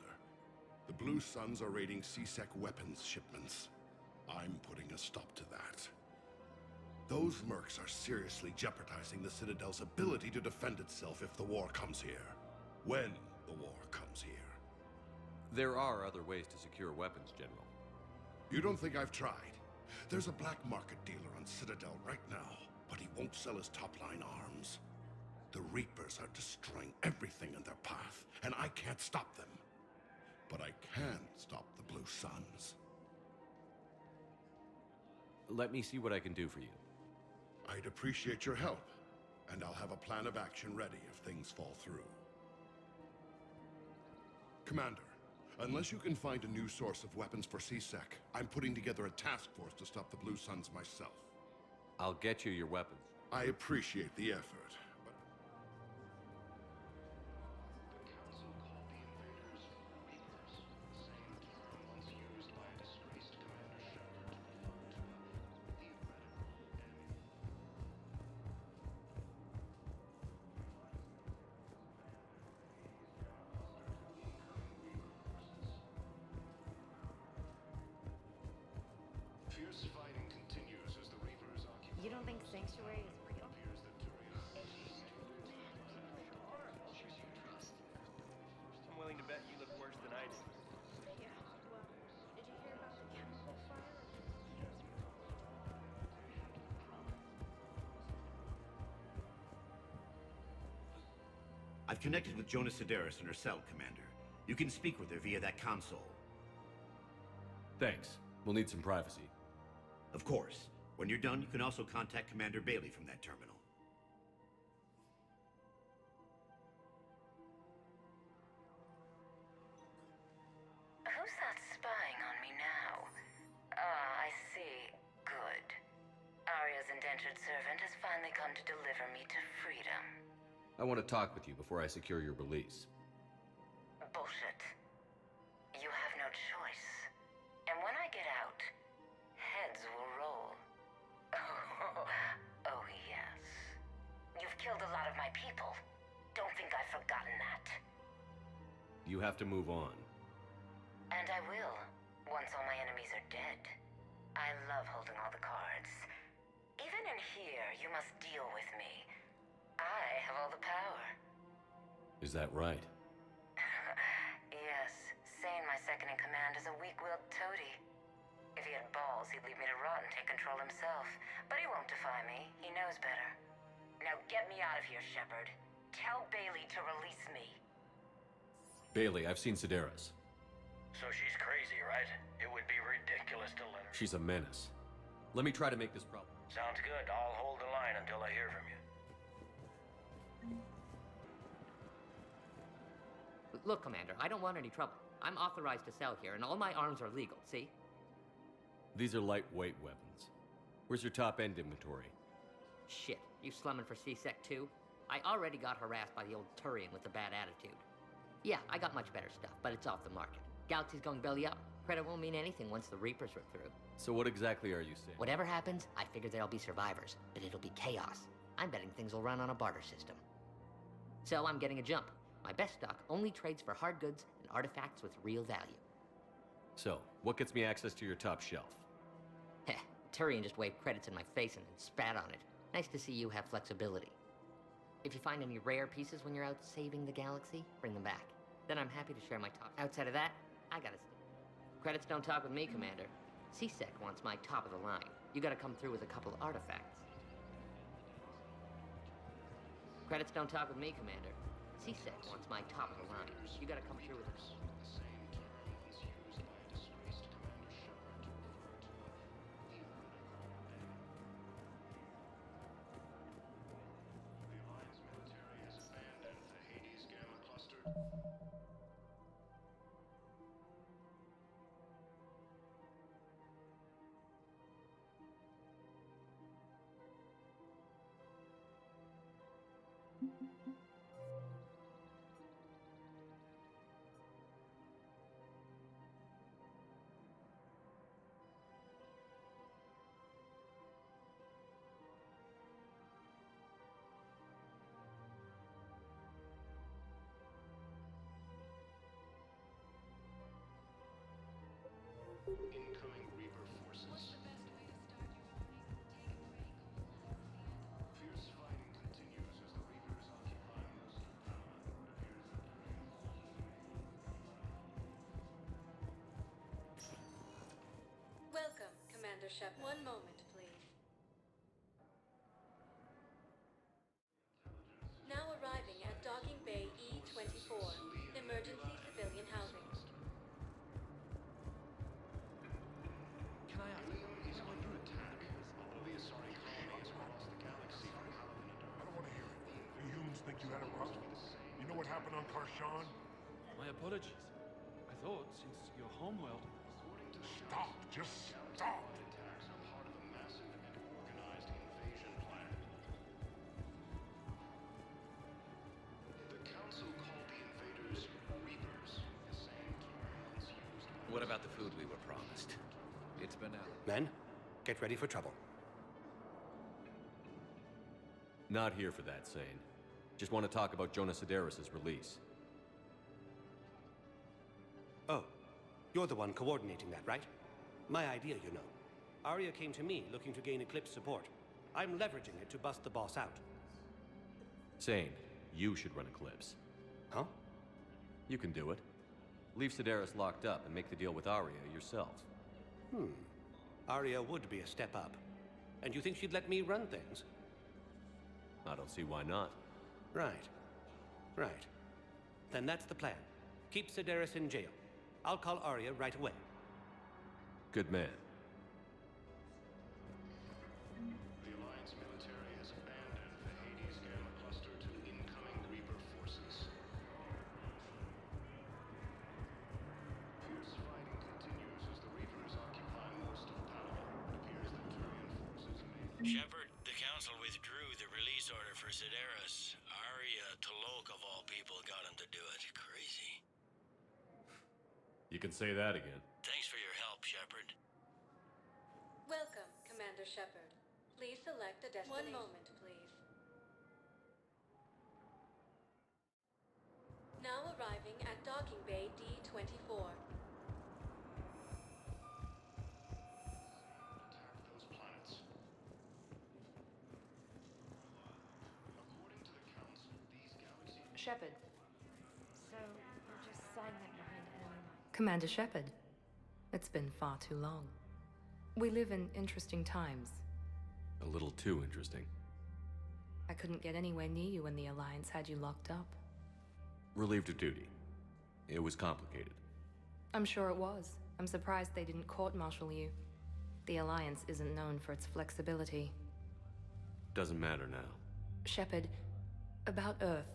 The Blue Suns are raiding CSEC weapons shipments. I'm putting a stop to that. Those mercs are seriously jeopardizing the Citadel's ability to defend itself if the war comes here. When the war comes here. There are other ways to secure weapons, General. You don't think I've tried? There's a black market dealer on Citadel right now, but he won't sell his top-line arms. The Reapers are destroying everything in their path, and I can't stop them. But I can stop the Blue Suns. Let me see what I can do for you. I'd appreciate your help, and I'll have a plan of action ready if things fall through. Commander, unless you can find a new source of weapons for CSEC, I'm putting together a task force to stop the Blue Suns myself. I'll get you your weapons. I appreciate the effort, but... The Council called the invaders Reapers, the same term once used by a disgraced Commander Shepard to refer to a theoretical enemy. Fierce fighting continues as the Reapers occupy. You don't think Sanctuary is real? Appears that Turian forces I'm willing to bet you look worse than I do. Yeah, well, did you hear about the chemical fire? I've connected with Jonas Sedaris in her cell, Commander. You can speak with her via that console. Thanks. We'll need some privacy. Of course. When you're done, you can also contact Commander Bailey from that terminal. Who's that spying on me now? Ah, I see. Good. Aria's indentured servant has finally come to deliver me to freedom. I want to talk with you before I secure your release. Bullshit. You have no choice. And when I get out, heads will roll. Oh, yes. You've killed a lot of my people. Don't think I've forgotten that. You have to move on. And I will, once all my enemies are dead. I love holding all the cards. Even in here, you must deal with me. I have all the power. Is that right? Yes, Sane, my second in command, is a weak-willed toady. If he had balls, he'd leave me to rot and take control himself. But he won't defy me. He knows better. Now get me out of here, Shepard. Tell Bailey to release me. Bailey, I've seen Sedaris. So she's crazy, right? It would be ridiculous to let her... She's a menace. Let me try to make this problem. Sounds good. I'll hold the line until I hear from you. Look, Commander, I don't want any trouble. I'm authorized to sell here, and all my arms are legal, see? These are lightweight weapons. Where's your top-end inventory? Shit, you slumming for C-Sec too? I already got harassed by the old Turian with the bad attitude. Yeah, I got much better stuff, but it's off the market. Galaxy's going belly up. Credit won't mean anything once the Reapers rip through. So what exactly are you saying? Whatever happens, I figure there'll be survivors, but it'll be chaos. I'm betting things will run on a barter system. So I'm getting a jump. My best stock only trades for hard goods and artifacts with real value. So, what gets me access to your top shelf? Heh, Turian just waved credits in my face and then spat on it. Nice to see you have flexibility. If you find any rare pieces when you're out saving the galaxy, bring them back. Then I'm happy to share my top. Outside of that, I gotta stay. Credits don't talk with me, Commander. C-Sec wants my top of the line. You gotta come through with a couple artifacts. Credits don't talk with me, Commander. C-Sec wants my top of the line. You gotta come through with a... Incoming Reaper forces. Fierce fighting continues as the Reapers occupy most of Welcome, Commander Shepard. One moment, please. Now arriving at Docking Bay E-24, emergency civilian housing. Can I ask, is under attack? Although the Asari colonies across the galaxy are howling under. I don't want to hear it. You humans think you had it rough? You know what happened on Karshan? My apologies. I thought, since your homeworld... Stop! Just stop! Attacks are part of a massive and organized invasion plan. The Council called the invaders Reapers, the same term once used by... What about the food we were promised? It's been out. Men, get ready for trouble. Not here for that, Sane. Just want to talk about Jonas Sedaris' release. Oh, you're the one coordinating that, right? My idea, you know. Aria came to me looking to gain Eclipse support. I'm leveraging it to bust the boss out. Sane, you should run Eclipse. Huh? You can do it. Leave Sedaris locked up and make the deal with Aria yourself. Aria would be a step up. And you think she'd let me run things? I don't see why not. Right. Then that's the plan. Keep Sedaris in jail. I'll call Aria right away. Good man. The Alliance military has abandoned the Hades Gamma cluster to incoming Reaper forces. Fierce fighting continues as the Reapers occupy most of Palawan. It appears that Turian forces may... Shepard, the Council withdrew the release order for Sedaris. Aria, Tolok of all people, got him to do it. Crazy. You can say that again. Thanks for your help, Shepard. Welcome, Commander Shepard. Please select a destination. 1 moment, please. Now arriving at docking bay D-24. Attack those planets. According to the Council, these galaxies... Shepard. So, you're just silent behind enemy lines. Commander Shepard. It's been far too long. We live in interesting times. A little too interesting. I couldn't get anywhere near you when the Alliance had you locked up. Relieved of duty. It was complicated. I'm sure it was. I'm surprised they didn't court-martial you. The Alliance isn't known for its flexibility. Doesn't matter now. Shepard, about Earth.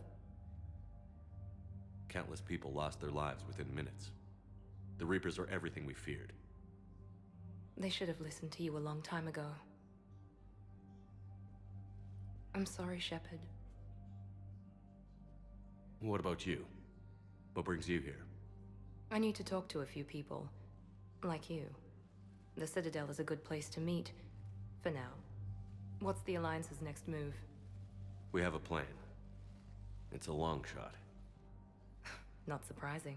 Countless people lost their lives within minutes. The Reapers are everything we feared. They should have listened to you a long time ago. I'm sorry, Shepard. What about you? What brings you here? I need to talk to a few people. Like you. The Citadel is a good place to meet. For now. What's the Alliance's next move? We have a plan. It's a long shot. Not surprising.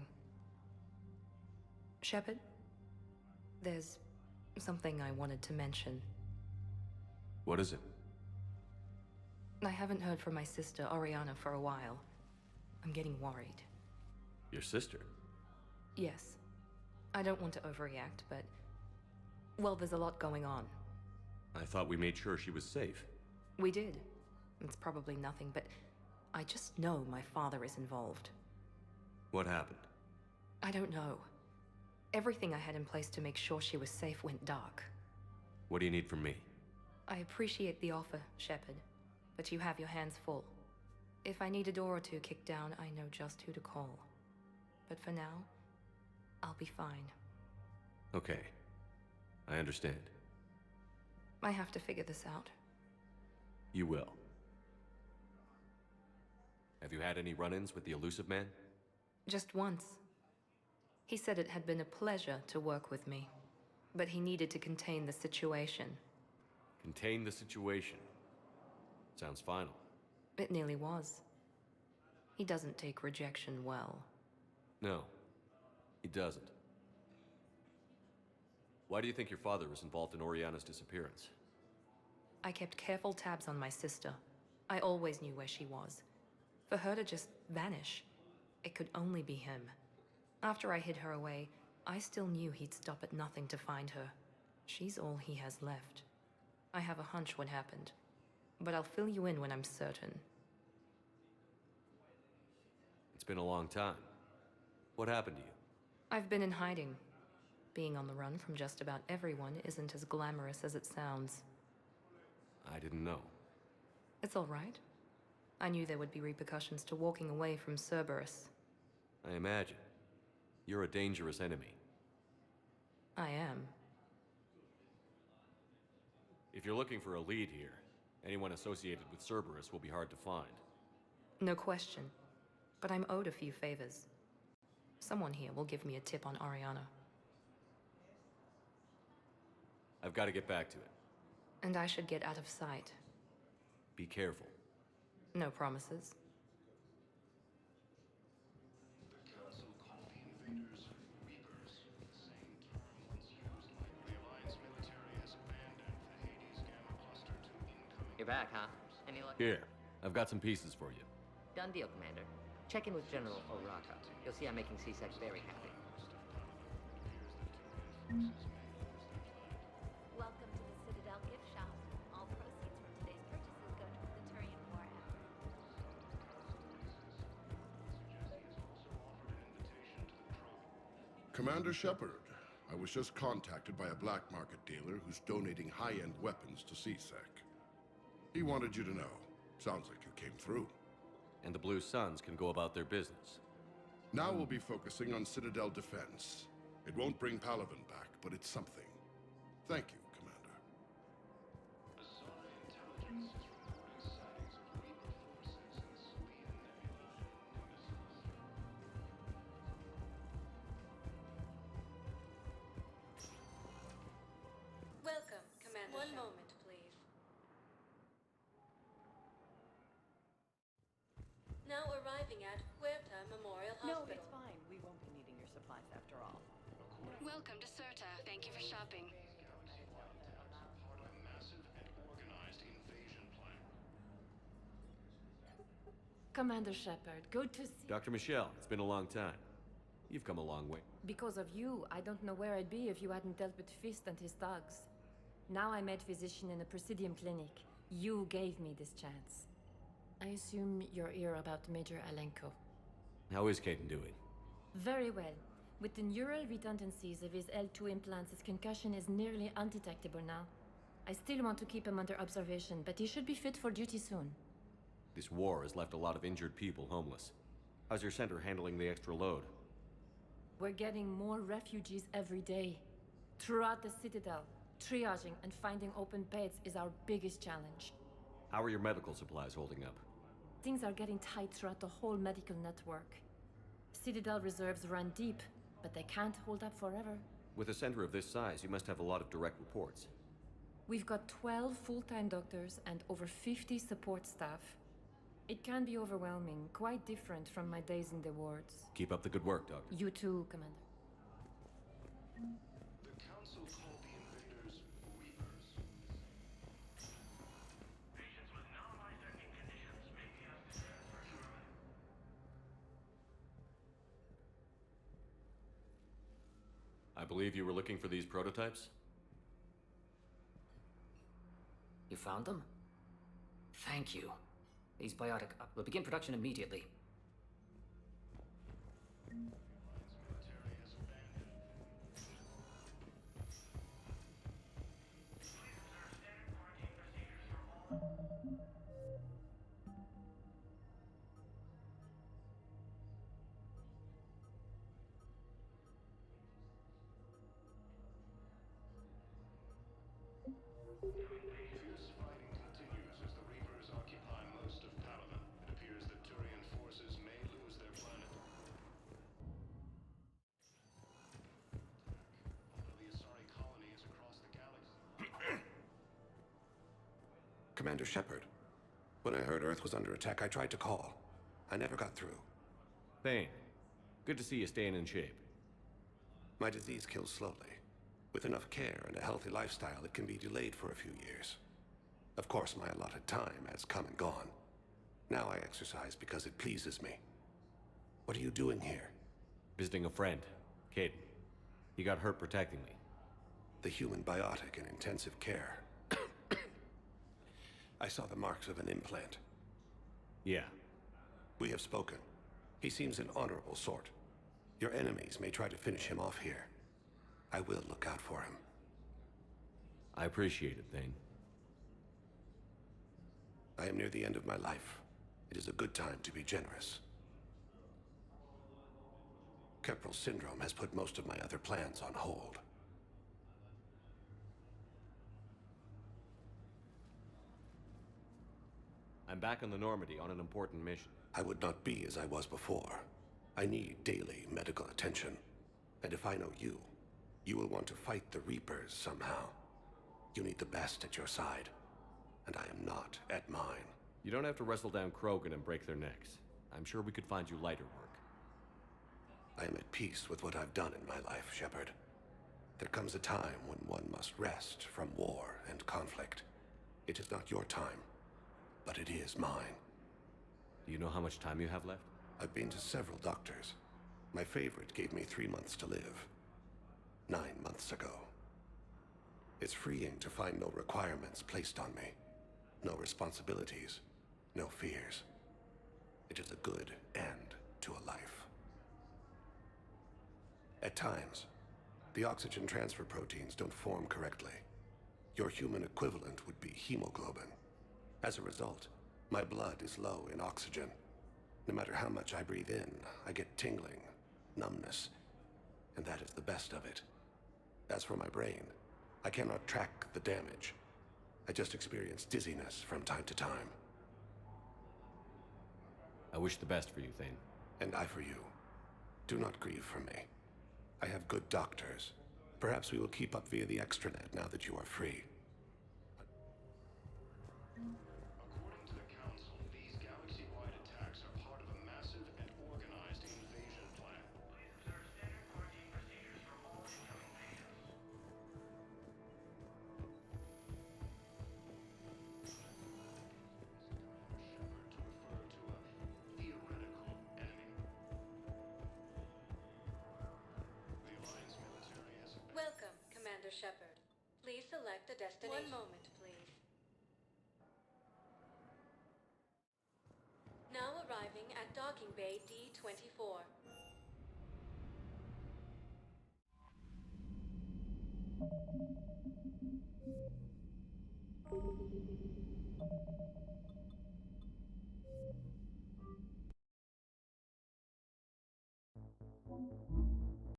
Shepard? There's something I wanted to mention. What is it? I haven't heard from my sister, Ariana, for a while. I'm getting worried. Your sister? Yes. I don't want to overreact, but... well, there's a lot going on. I thought we made sure she was safe. We did. It's probably nothing, but I just know my father is involved. What happened? I don't know. Everything I had in place to make sure she was safe went dark. What do you need from me? I appreciate the offer, Shepard, but you have your hands full. If I need a door or two kicked down, I know just who to call. But for now, I'll be fine. Okay. I understand. I have to figure this out. You will. Have you had any run-ins with the Elusive Man? Just once. He said it had been a pleasure to work with me, but he needed to contain the situation. Contain the situation. Sounds final. It nearly was. He doesn't take rejection well. No, he doesn't. Why do you think your father was involved in Oriana's disappearance? I kept careful tabs on my sister. I always knew where she was. For her to just vanish, it could only be him. After I hid her away, I still knew he'd stop at nothing to find her. She's all he has left. I have a hunch what happened, but I'll fill you in when I'm certain. It's been a long time. What happened to you? I've been in hiding. Being on the run from just about everyone isn't as glamorous as it sounds. I didn't know. It's all right. I knew there would be repercussions to walking away from Cerberus. I imagine. You're a dangerous enemy. I am. If you're looking for a lead here, anyone associated with Cerberus will be hard to find. No question. But I'm owed a few favors. Someone here will give me a tip on Ariana. I've got to get back to it. And I should get out of sight. Be careful. No promises. The Council called the invaders Reapers, the same term once used by the Alliance military has abandoned the Hades Gamma Cluster to incoming... You're back, huh? Any luck? Here, I've got some pieces for you. Done deal, Commander. Check in with General Oraka. You'll see I'm making C-Sec very happy. Welcome to the Citadel gift shop. All proceeds from today's purchases go toward the Turian war effort. Commander Shepard, I was just contacted by a black market dealer who's donating high-end weapons to CSEC. He wanted you to know. Sounds like you came through. And the Blue Suns can go about their business. Now we'll be focusing on Citadel defense. It won't bring Palaven back, but it's something. Thank you, Commander. Azara intelligence is reporting sightings of Reaper forces in the Salian Nebula. at Huerta Memorial No, Hospital. it's fine. We won't be needing your supplies after all. Welcome to Certa. Thank you for shopping. Part of a massive and organized invasion plan. Commander Shepard, good to see. Dr. Michelle, it's been a long time. You've come a long way. Because of you, I don't know where I'd be if you hadn't dealt with Fist and his thugs. Now I'm med physician in a Presidium clinic. You gave me this chance. I assume you're here about Major Alenko. How is Caden doing? Very well. With the neural redundancies of his L2 implants, his concussion is nearly undetectable now. I still want to keep him under observation, but he should be fit for duty soon. This war has left a lot of injured people homeless. How's your center handling the extra load? We're getting more refugees every day. Throughout the Citadel, triaging and finding open beds is our biggest challenge. How are your medical supplies holding up? Things are getting tight throughout the whole medical network. Citadel reserves run deep, but they can't hold up forever. With a center of this size, you must have a lot of direct reports. We've got 12 full-time doctors and over 50 support staff. It can be overwhelming, quite different from my days in the wards. Keep up the good work, Doctor. You too, Commander. The Council called the invaders Reapers. Patients with non-life-threatening conditions may be transferred. I believe you were looking for these prototypes? You found them? Thank you. These biotic will begin production immediately. Fierce fighting continues as the Reapers occupy most of Palaven. It appears that Turian forces may lose their planet. Although the Asari colony is across the galaxy. Commander Shepard, when I heard Earth was under attack, I tried to call. I never got through. Thane, good to see you staying in shape. My disease kills slowly. With enough care and a healthy lifestyle, it can be delayed for a few years. Of course, my allotted time has come and gone. Now I exercise because it pleases me. What are you doing here? Visiting a friend, Caden. He got hurt protecting me. The human biotic in intensive care. I saw the marks of an implant. Yeah. We have spoken. He seems an honorable sort. Your enemies may try to finish him off here. I will look out for him. I appreciate it, Thane. I am near the end of my life. It is a good time to be generous. Kepral syndrome has put most of my other plans on hold. I'm back on the Normandy on an important mission. I would not be as I was before. I need daily medical attention. And if I know you, you will want to fight the Reapers somehow. You need the best at your side, and I am not at mine. You don't have to wrestle down Krogan and break their necks. I'm sure we could find you lighter work. I am at peace with what I've done in my life, Shepard. There comes a time when one must rest from war and conflict. It is not your time, but it is mine. Do you know how much time you have left? I've been to several doctors. My favorite gave me 3 months to live. 9 months ago. It's freeing to find no requirements placed on me. No responsibilities. No fears. It is a good end to a life. At times, the oxygen transfer proteins don't form correctly. Your human equivalent would be hemoglobin. As a result, my blood is low in oxygen. No matter how much I breathe in, I get tingling, numbness, and that is the best of it. As for my brain, I cannot track the damage. I just experience dizziness from time to time. I wish the best for you, Thane. And I for you. Do not grieve for me. I have good doctors. Perhaps we will keep up via the extranet now that you are free. According to the Council, these galaxy-wide attacks are part of a massive and select a destination. 1 moment, please. Now arriving at docking bay D24.